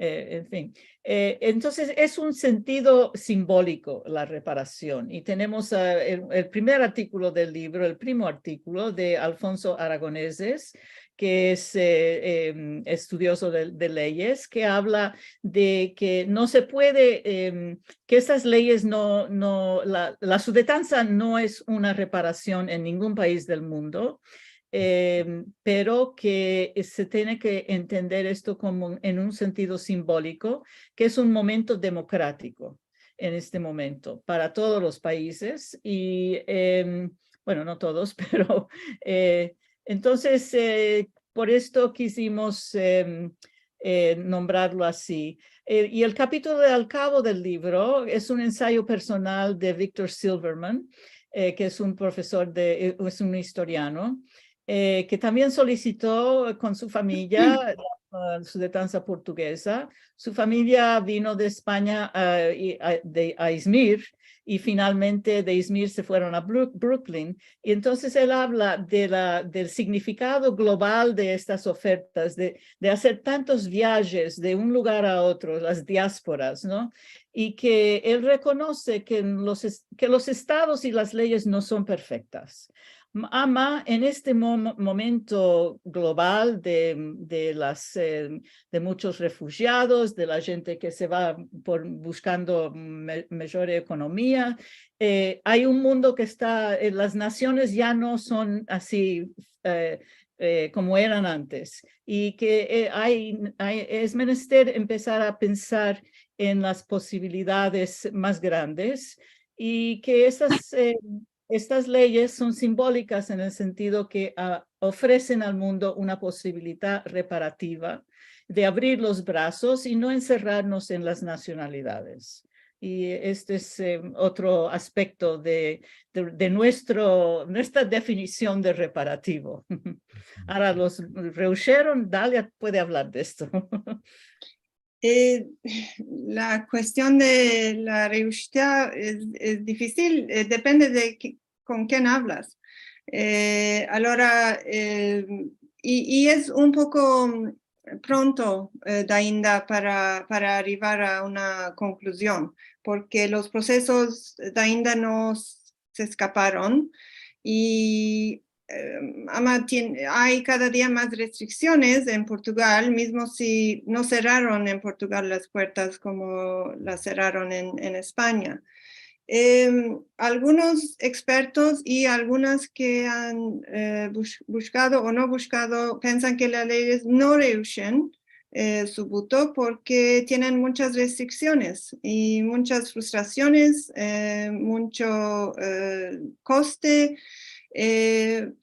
en fin, entonces es un sentido simbólico la reparación y tenemos el primer artículo del libro, el primo artículo de Alfonso Aragoneses, que es estudioso de leyes, que habla de que no se puede, que estas leyes la sudetanza no es una reparación en ningún país del mundo, pero que se tiene que entender esto como en un sentido simbólico, que es un momento democrático en este momento para todos los países y, bueno, no todos, pero entonces por esto quisimos nombrarlo así. Y el capítulo al cabo del libro es un ensayo personal de Victor Silverman, que es un profesor, es un historiano, que también solicitó con su familia la sudetanza portuguesa. Su familia vino de España a Izmir y finalmente de Izmir se fueron a Brooklyn. Y entonces él habla del significado global de estas ofertas, de hacer tantos viajes de un lugar a otro, las diásporas, ¿no? Y que él reconoce que los estados y las leyes no son perfectas. En este momento global de muchos refugiados, de la gente que se va buscando mejor economía, hay un mundo que las naciones ya no son así como eran antes y que es menester empezar a pensar en las posibilidades más grandes y que esas Estas leyes son simbólicas en el sentido que ofrecen al mundo una posibilidad reparativa de abrir los brazos y no encerrarnos en las nacionalidades. Y este es otro aspecto de nuestra definición de reparativo. Ahora los reunieron, Dalia puede hablar de esto. La cuestión de la reushita es difícil, depende de con quién hablas. Allora, y es un poco pronto ainda para arribar a una conclusión, porque los procesos ainda no se escaparon y hay cada día más restricciones en Portugal, mismo si no cerraron en Portugal las puertas como las cerraron en España. Algunos expertos y algunas que han buscado o no buscado piensan que las leyes no rehuyen su voto porque tienen muchas restricciones y muchas frustraciones, mucho coste,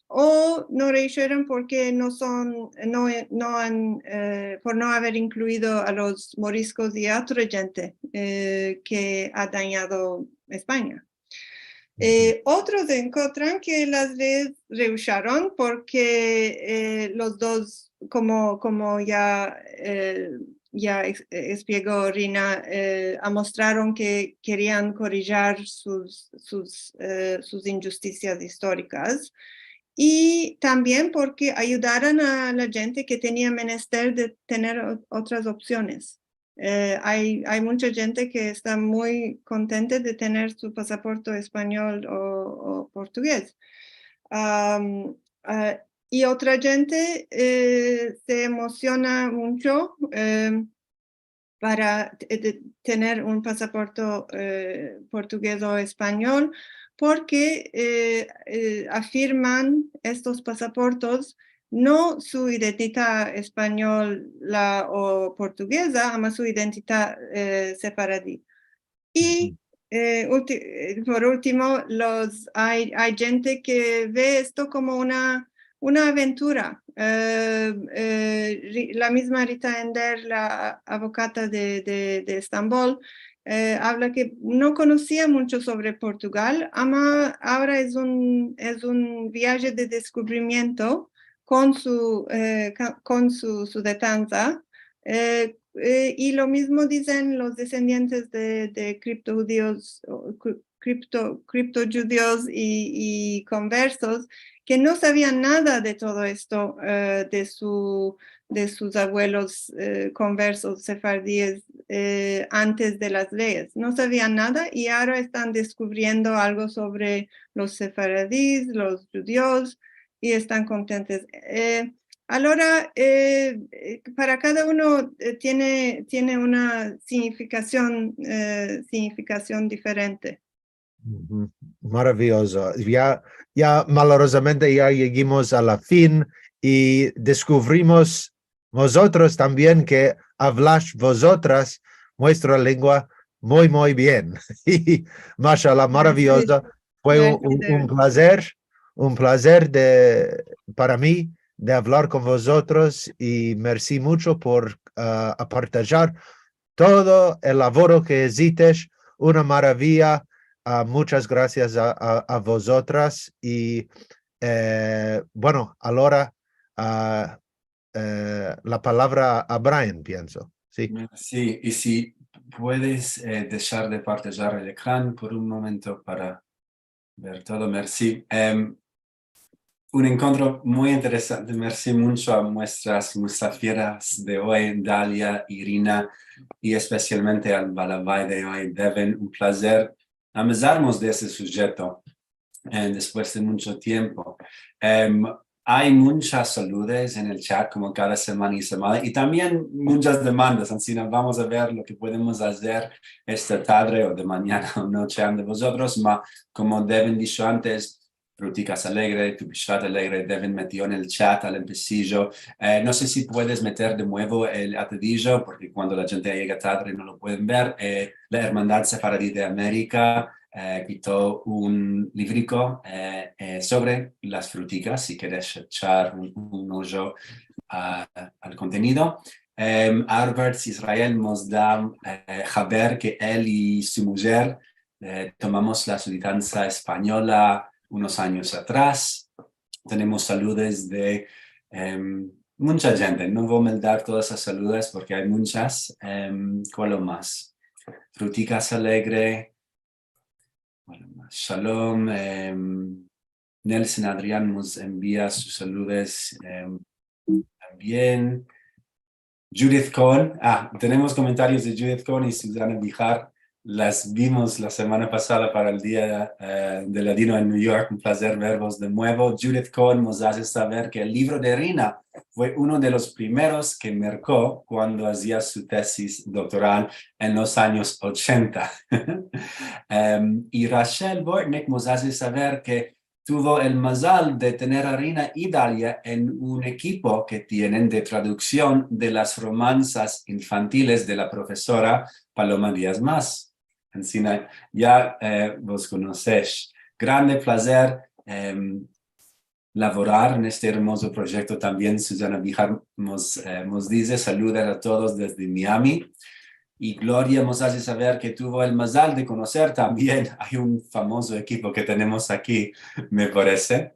o no rehuyeron porque por no haber incluido a los moriscos y a otra gente que ha dañado España. Otros encuentran que las leyes rehusaron porque los dos, como ya explicó Rina, mostraron que querían corregir sus injusticias históricas y también porque ayudaran a la gente que tenía menester de tener otras opciones. Hay mucha gente que está muy contenta de tener su pasaporte español o portugués. Y otra gente se emociona mucho para tener un pasaporte portugués o español, porque afirman estos pasaportes no su identidad española o portuguesa, sino su identidad sefaradí. Y por último, hay gente que ve esto como una aventura. La misma Rita Ender, la abogada de Estambul, habla que no conocía mucho sobre Portugal, ahora es un viaje de descubrimiento con su detanza. Y lo mismo dicen los descendientes de criptojudíos y conversos, que no sabían nada de todo esto de sus abuelos conversos sefardíes antes de las leyes. No sabían nada y ahora están descubriendo algo sobre los sefardíes, los judíos, y están contentos. Ahora, para cada uno tiene una significación diferente. Maravilloso. Ya malorosamente ya llegamos a la fin y descubrimos vosotros también que habláis vosotras nuestra lengua muy, muy bien. Y mashallah, maravilloso. Fue un placer para mí de hablar con vosotros y merci mucho por partajar todo el labor que hicisteis. Una maravilla. Muchas gracias a vosotras y bueno, ahora la palabra a Brian, pienso. Sí, sí, y si puedes dejar de partajar el ecrán por un momento para ver todo, merci. Un encuentro muy interesante, merci mucho a nuestras musafieras de hoy, Dalia, Irina, y especialmente al Balabay de hoy, Devin. Un placer amizarnos de ese sujeto después de mucho tiempo. Hay muchas saludes en el chat como cada semana y también muchas demandas, así que vamos a ver lo que podemos hacer esta tarde o de mañana o noche ante vosotros, como Devin dicho antes, Fruticas Alegre, tu Bishrat Alegre, Devin metió en el chat al empecillo. No sé si puedes meter de nuevo el atadillo, porque cuando la gente llega tarde no lo pueden ver. La Hermandad Sefaradí de América quitó un librico sobre las fruticas, si quieres echar un ojo al contenido. Albert Israel nos da saber que él y su mujer tomamos la ciudadanía española unos años atrás. Tenemos saludos de mucha gente. No voy a dar todas esas saludos porque hay muchas. ¿Cuál más? Fruticas Alegre. Shalom. Nelson Adrián nos envía sus saludos también. Judith Cohen. Tenemos comentarios de Judith Cohen y Susana Bijar. Las vimos la semana pasada para el Día del Ladino en New York. Un placer verlos de nuevo. Judith Cohen nos hace saber que el libro de Rina fue uno de los primeros que marcó cuando hacía su tesis doctoral en los años 80. Y Rachel Bortnick nos hace saber que tuvo el mazal de tener a Rina y Dalia en un equipo que tienen de traducción de las romanzas infantiles de la profesora Paloma Díaz Mas. Encina, ya vos conocéis. Grande placer laborar en este hermoso proyecto también. Susana Bijar nos dice saludos a todos desde Miami. Y Gloria nos hace saber que tuvo el mazal de conocer también. Hay un famoso equipo que tenemos aquí, me parece.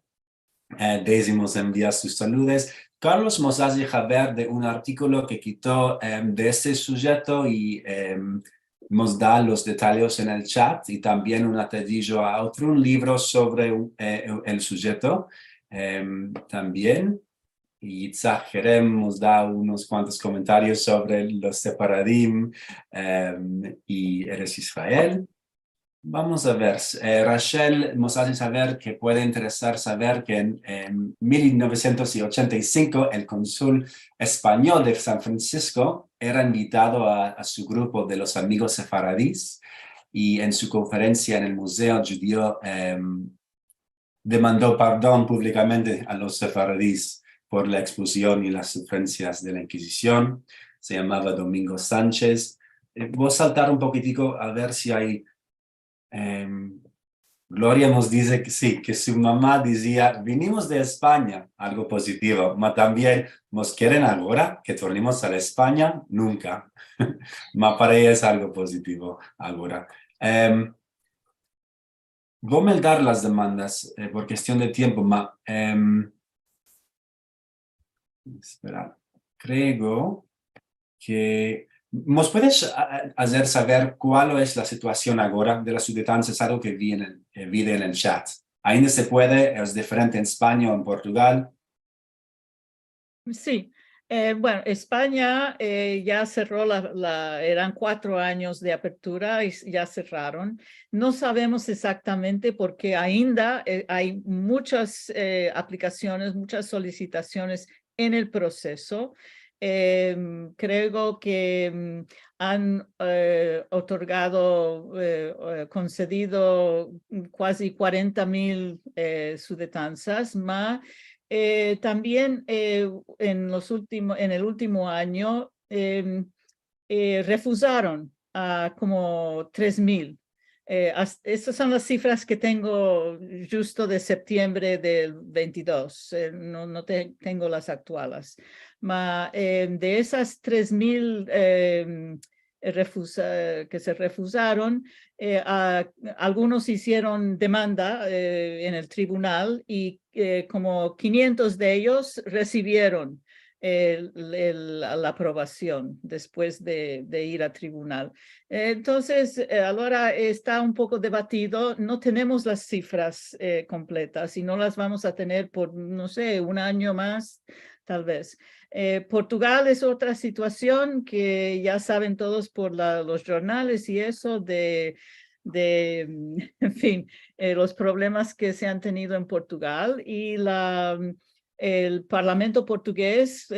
Daisy nos envía sus saludos. Carlos nos hace saber de un artículo que quitó de este sujeto y nos da los detalles en el chat y también un atadillo a otro libro sobre el sujeto también. Y Itzhak Jerem nos da unos cuantos comentarios sobre los separadim y Eres Israel. Vamos a ver, Rachel nos hace saber que puede interesar saber que en 1985 el cónsul español de San Francisco era invitado a su grupo de los amigos sefaradís y en su conferencia en el Museo Judío demandó perdón públicamente a los sefaradís por la expulsión y las sufrencias de la Inquisición. Se llamaba Domingo Sánchez. Voy a saltar un poquitico a ver si hay... Gloria nos dice que sí, que su mamá decía, vinimos de España, algo positivo, pero también nos quieren ahora que tornemos a la España, nunca. Ma para ella es algo positivo ahora. Voy a dar las demandas por cuestión de tiempo, espera, creo que... ¿Nos puedes hacer saber cuál es la situación ahora de las ciudadanas? Es algo que vi en el chat. ¿Ainda se puede? ¿Es diferente en España o en Portugal? Sí. Bueno, España ya cerró, eran 4 años de apertura y ya cerraron. No sabemos exactamente porque ainda hay muchas aplicaciones, muchas solicitaciones en el proceso. Creo que han concedido casi 40,000 ciudadanías más. También en el último año refusaron a como 3,000. Estas son las cifras que tengo justo de septiembre del 22. No tengo las actuales. De esas 3,000 que se refusaron, algunos hicieron demanda en el tribunal y como 500 de ellos recibieron la aprobación después de ir a tribunal. Entonces, ahora está un poco debatido. No tenemos las cifras completas y no las vamos a tener por, no sé, un año más, tal vez. Portugal es otra situación que ya saben todos por los jornales y eso en fin, los problemas que se han tenido en Portugal y el Parlamento portugués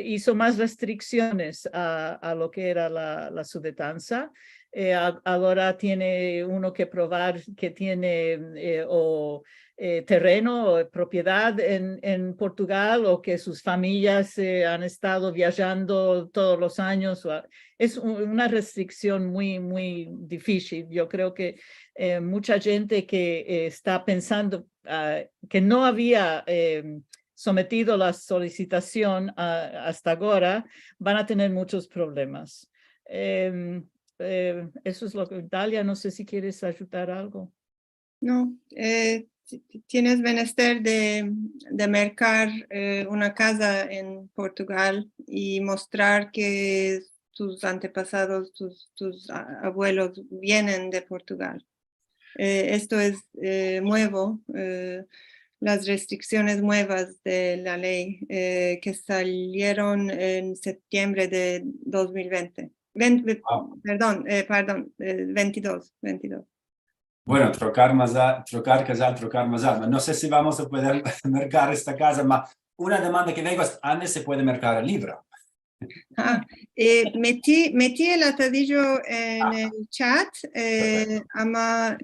hizo más restricciones a lo que era la ciudadanía. Ahora tiene uno que probar que tiene terreno o propiedad en Portugal, o que sus familias han estado viajando todos los años. Es una restricción muy difícil. Yo creo que mucha gente que está pensando que no había sometido la solicitación hasta ahora, van a tener muchos problemas. Eso es lo que Dalia, no sé si quieres ayudar algo. No, tienes menester de mercar una casa en Portugal y mostrar que tus antepasados, tus abuelos vienen de Portugal. Esto es nuevo, las restricciones nuevas de la ley que salieron en septiembre de 2020. Perdón, 22. Bueno, trocar casal, trocar masal. No sé si vamos a poder mercar esta casa, ma una demanda que vengo es, ¿dónde se puede mercar el libro? Metí el atadillo en el chat, ama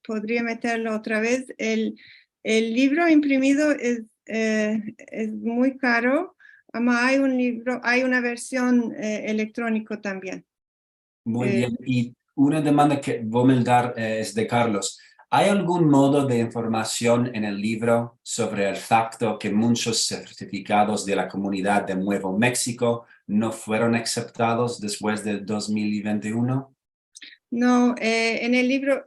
podría meterlo otra vez. El libro imprimido es muy caro, ama hay un libro, hay una versión electrónico también. Muy bien. Y una demanda que voy a dar es de Carlos. ¿Hay algún modo de información en el libro sobre el facto que muchos certificados de la comunidad de Nuevo México no fueron aceptados después de 2021? No, en el libro,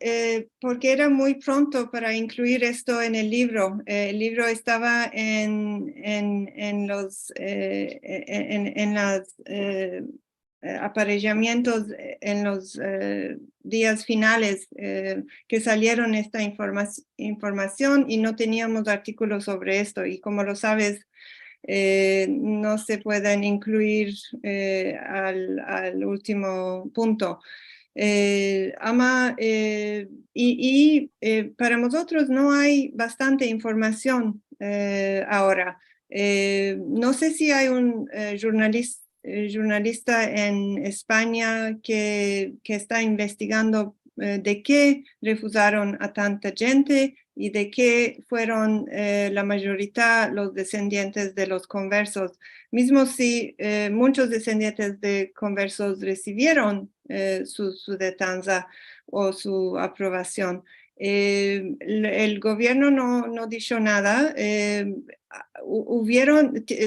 porque era muy pronto para incluir esto en el libro. El libro estaba en los aparellamientos en los días finales que salieron esta información, y no teníamos artículos sobre esto, y como lo sabes, no se pueden incluir al último punto. Para nosotros no hay bastante información ahora. No sé si hay un jornalista en España que está investigando de qué refusaron a tanta gente y de qué fueron la mayoría los descendientes de los conversos. Mismo si muchos descendientes de conversos recibieron su detanza o su aprobación. El gobierno no dijo nada.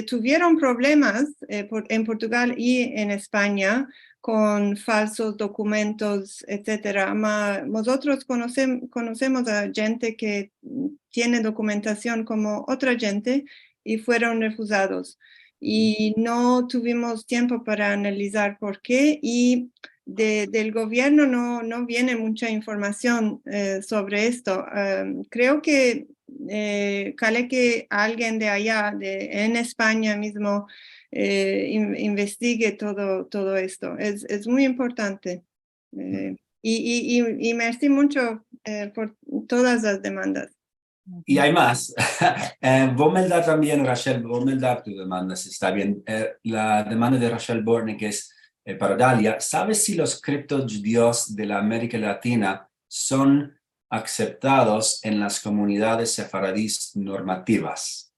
Tuvieron problemas en Portugal y en España con falsos documentos, etcétera. Nosotros conocemos a gente que tiene documentación como otra gente y fueron refusados. Y no tuvimos tiempo para analizar por qué, y del gobierno no viene mucha información sobre esto. Creo que que alguien de allá, en España mismo, investigue todo esto. Es muy importante. Y merci mucho por todas las demandas. Y hay más. Voy a dar también, Rachel, voy a dar tu demanda, si está bien. La demanda de Rachel Borne, que es para Dalia. ¿Sabes si los criptojudíos de la América Latina son aceptados en las comunidades sefaradíes normativas?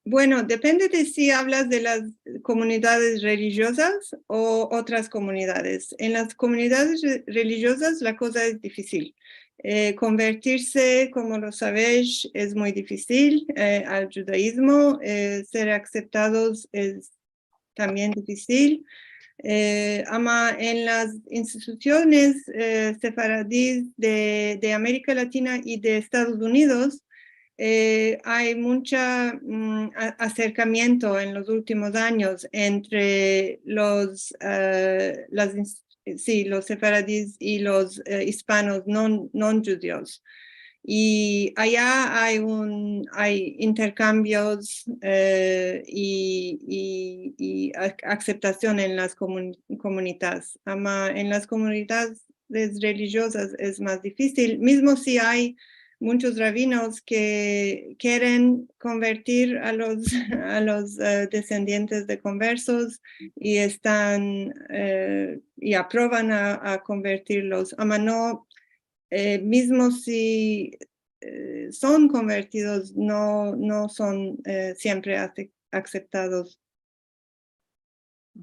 Bueno, depende de si hablas de las comunidades religiosas o otras comunidades. En las comunidades religiosas la cosa es difícil. Convertirse, como lo sabéis, es muy difícil al judaísmo. Ser aceptados es también difícil. En las instituciones sefaradíes de América Latina y de Estados Unidos, hay mucho acercamiento en los últimos años entre los sefaradíes y los hispanos no judíos. Y allá hay intercambios y aceptación en las comunidades. En las comunidades religiosas es más difícil, mismo si hay muchos rabinos que quieren convertir a los descendientes de conversos y y aprueban a convertirlos. No, mismo si son convertidos, no son siempre aceptados.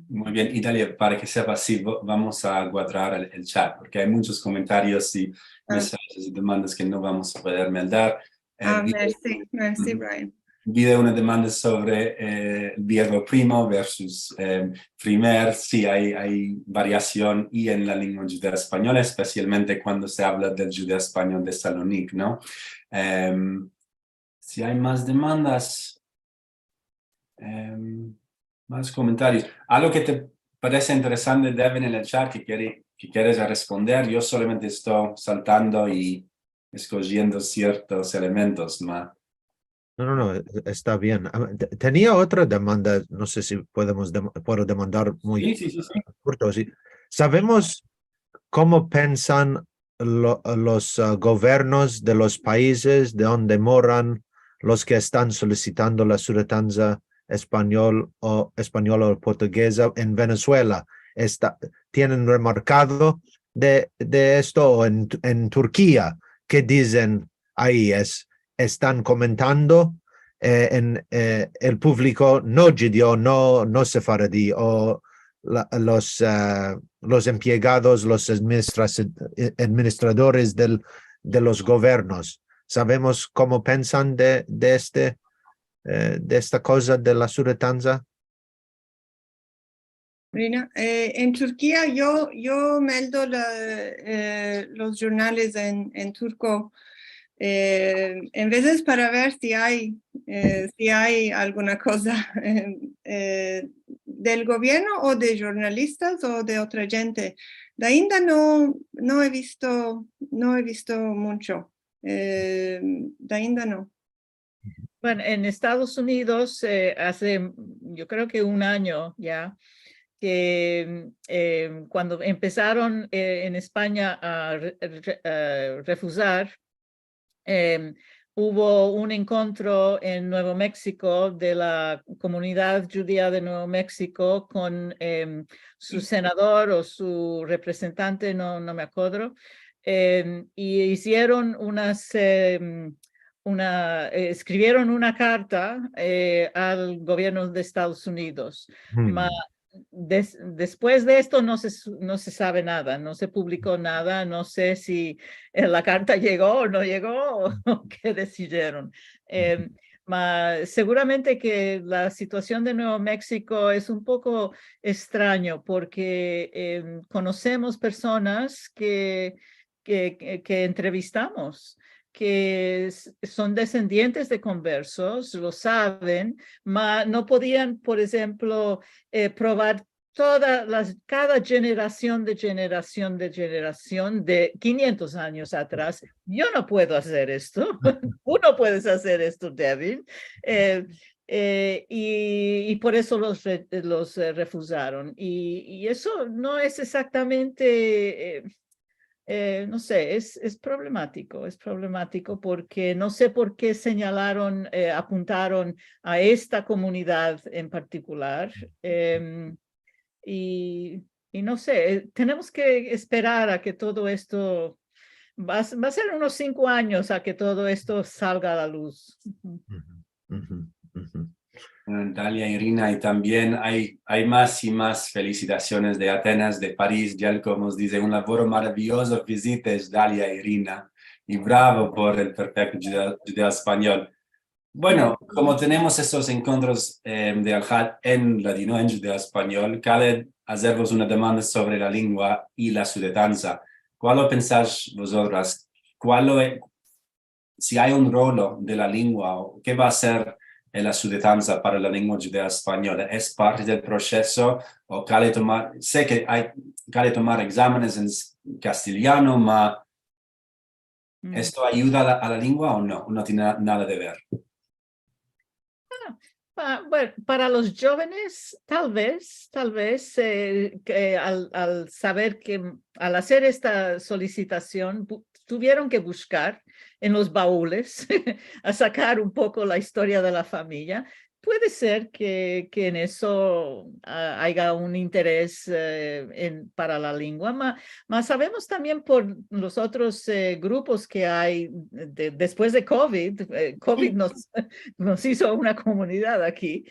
Muy bien, Italia, para que sepa, sí, vamos a guardar el chat, porque hay muchos comentarios y mensajes y demandas que no vamos a poder mandar. Merci, Brian. Vi una demanda sobre el verbo primo versus primer. Sí, hay variación y en la lengua judía española, especialmente cuando se habla del judeo español de Salonique, ¿no? Si hay más demandas, más comentarios. Algo que te parece interesante, Devin, en el chat que quieres responder, yo solamente estoy saltando y escogiendo ciertos elementos, ¿no? No, está bien. Tenía otra demanda, no sé si puedo demandar muy Sí. corto. Sí. ¿Sabemos cómo piensan los gobiernos de los países de donde moran los que están solicitando la ciudadanía española o portuguesa en Venezuela? ¿Tienen remarcado de esto o en Turquía? ¿Qué dicen ahí? Están comentando en el público no judío, no sefaradí, o los empleados, los administradores de los gobiernos. ¿Sabemos cómo piensan de esta cosa de la ciudadanía? Rina, en Turquía yo meldo los jornales en turco en veces para ver si hay alguna cosa del gobierno o de jornalistas o de otra gente. De ainda no he visto mucho. De ainda no. Bueno, en Estados Unidos hace, yo creo que un año ya, que cuando empezaron en España a refusar, hubo un encuentro en Nuevo México de la comunidad judía de Nuevo México con su senador o su representante, no me acuerdo, y hicieron escribieron una carta al gobierno de Estados Unidos. Después de esto no se sabe nada, no se publicó nada, no sé si la carta llegó o no llegó o qué decidieron. Seguramente que la situación de Nuevo México es un poco extraño porque conocemos personas que entrevistamos que son descendientes de conversos, lo saben, pero no podían, por ejemplo, probar cada generación de 500 años atrás. Yo no puedo hacer esto. Tú no puedes hacer esto, Devin. Y por eso los refusaron. Y eso no es exactamente... no sé, es problemático porque no sé por qué señalaron, apuntaron a esta comunidad en particular. Y no sé, tenemos que esperar a que todo esto, va a ser unos 5 años a que todo esto salga a la luz. Dalia, Irina, y también hay más y más felicitaciones de Atenas, de París. Yelko nos dice un laboro maravilloso, visites, Dalia, Irina, y bravo por el perfecto judeo español. Bueno, como tenemos estos encuentros de Al-Had en ladino, en judeo español, cabe hacervos una demanda sobre la lengua y la ciudadanía. ¿Cuál pensáis vosotras? Si hay un rol de la lengua, ¿qué va a ser la ciudadanía para la lengua judea española? ¿Es parte del proceso? ¿O sé que hay que tomar exámenes en castellano, pero ¿esto ayuda a la lengua o no? No tiene nada de ver. Bueno, para los jóvenes, tal vez, al saber que al hacer esta solicitación, tuvieron que buscar en los baúles a sacar un poco la historia de la familia. Puede ser que en eso haya un interés para la lengua, mas sabemos también por los otros grupos que hay después de COVID. COVID nos hizo una comunidad aquí,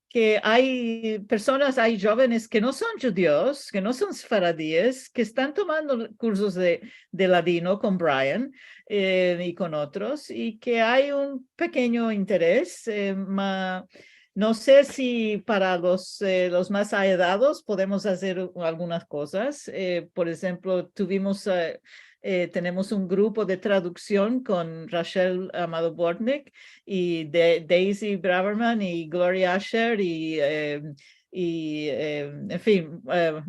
que hay personas, hay jóvenes que no son judíos, que no son sefaradíes, que están tomando cursos de ladino con Brian y con otros, y que hay un pequeño interés. No sé si para los más allegados podemos hacer algunas cosas. Por ejemplo, tenemos un grupo de traducción con Rachel Amado Bortnick y Daisy Braverman y Gloria Asher en fin,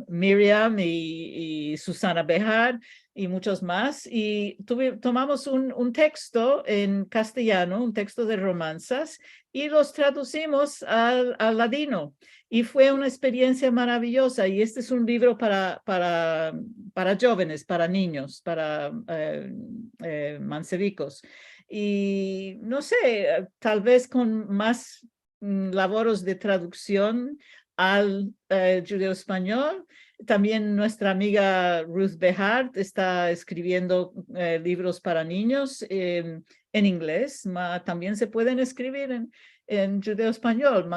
Miriam y Susana Bejar y muchos más. Y tomamos un texto en castellano, un texto de romanzas, y los traducimos al ladino. Y fue una experiencia maravillosa. Y este es un libro para jóvenes, para niños, para mancebicos. Y no sé, tal vez con más labores de traducción al judeo-español. También nuestra amiga Ruth Behar está escribiendo libros para niños en inglés, también se pueden escribir en judeo-español.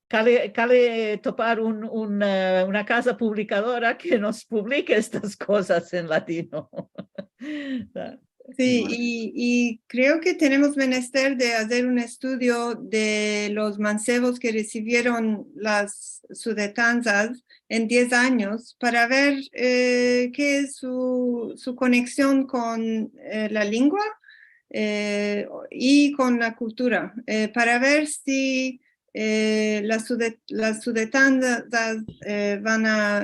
Cale topar una casa publicadora que nos publique estas cosas en latino. Sí, y creo que tenemos menester de hacer un estudio de los mancebos que recibieron las sudetanzas en 10 años para ver qué es su conexión con la lengua y con la cultura, para ver si las sudetanzas van a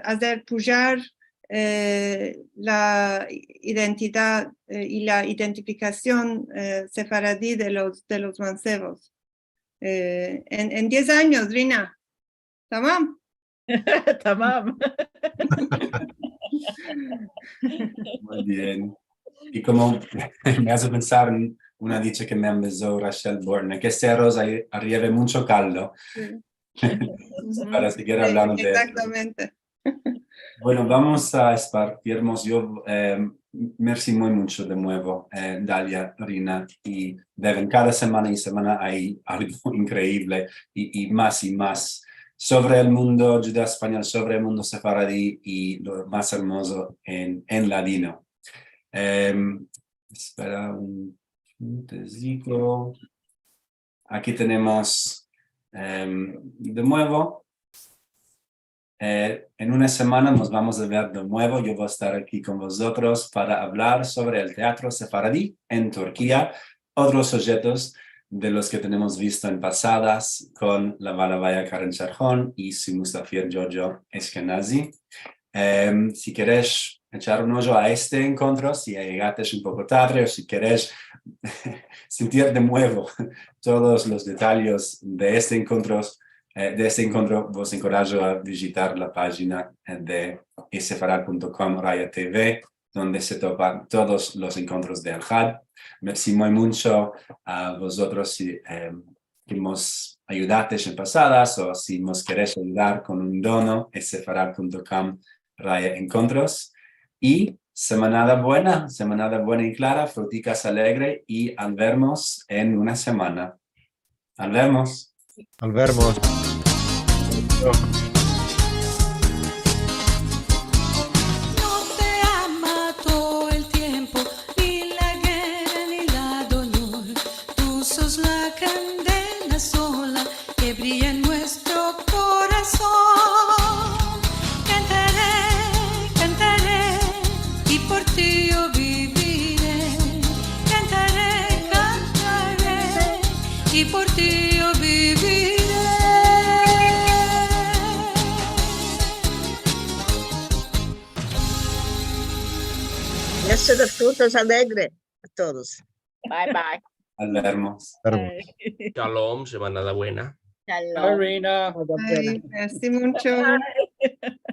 hacer pujar la identidad y la identificación sefaradí de los mancebos. En 10 años, Rina. ¿Tamam? Tamam. Muy bien. Y como me hace pensar en una dicha que me empezó Rachel Borne, que este arroz arriba mucho caldo. Sí. Para seguir hablando de eso. Exactamente. Bueno, vamos a esparcirnos. Yo, merci muy mucho de nuevo, Dalia, Rina y Devin. Cada semana y semana hay algo increíble y más sobre el mundo judeo-español, sobre el mundo sefaradí y lo más hermoso en ladino. Espera un momentito. Aquí tenemos de nuevo. En una semana nos vamos a ver de nuevo. Yo voy a estar aquí con vosotros para hablar sobre el teatro sefaradí en Turquía, otros objetos de los que tenemos visto en pasadas con la Balavaya Karen Charjón y su Mustafir Giorgio Eskenazi. Si queréis echar un ojo a este encuentro, si llegaste un poco tarde o si queréis sentir de nuevo todos los detalles de este encuentro, vos encorajo a visitar la página de sefarad.com Raya TV, donde se topan todos los encuentros de Al-Had. Merci muy mucho a vosotros si nos ayudaste en pasadas o si nos queréis ayudar con un dono, sefarad.com Raya Encuentros. Y semanada buena y clara, fruticas alegre y al vernos en una semana. Al vernos. Al vernos. No te ama todo el tiempo, ni la guerra ni la dolor. Tú sos la candela sola que brilla en nuestro corazón. Cantaré, cantaré y por ti yo viviré. Cantaré, cantaré y por ti yo viviré. Eso de frutos alegre a todos. Bye bye. Al vernos. Shalom, semana buena. Shalom. Ay, merci mucho. Bye.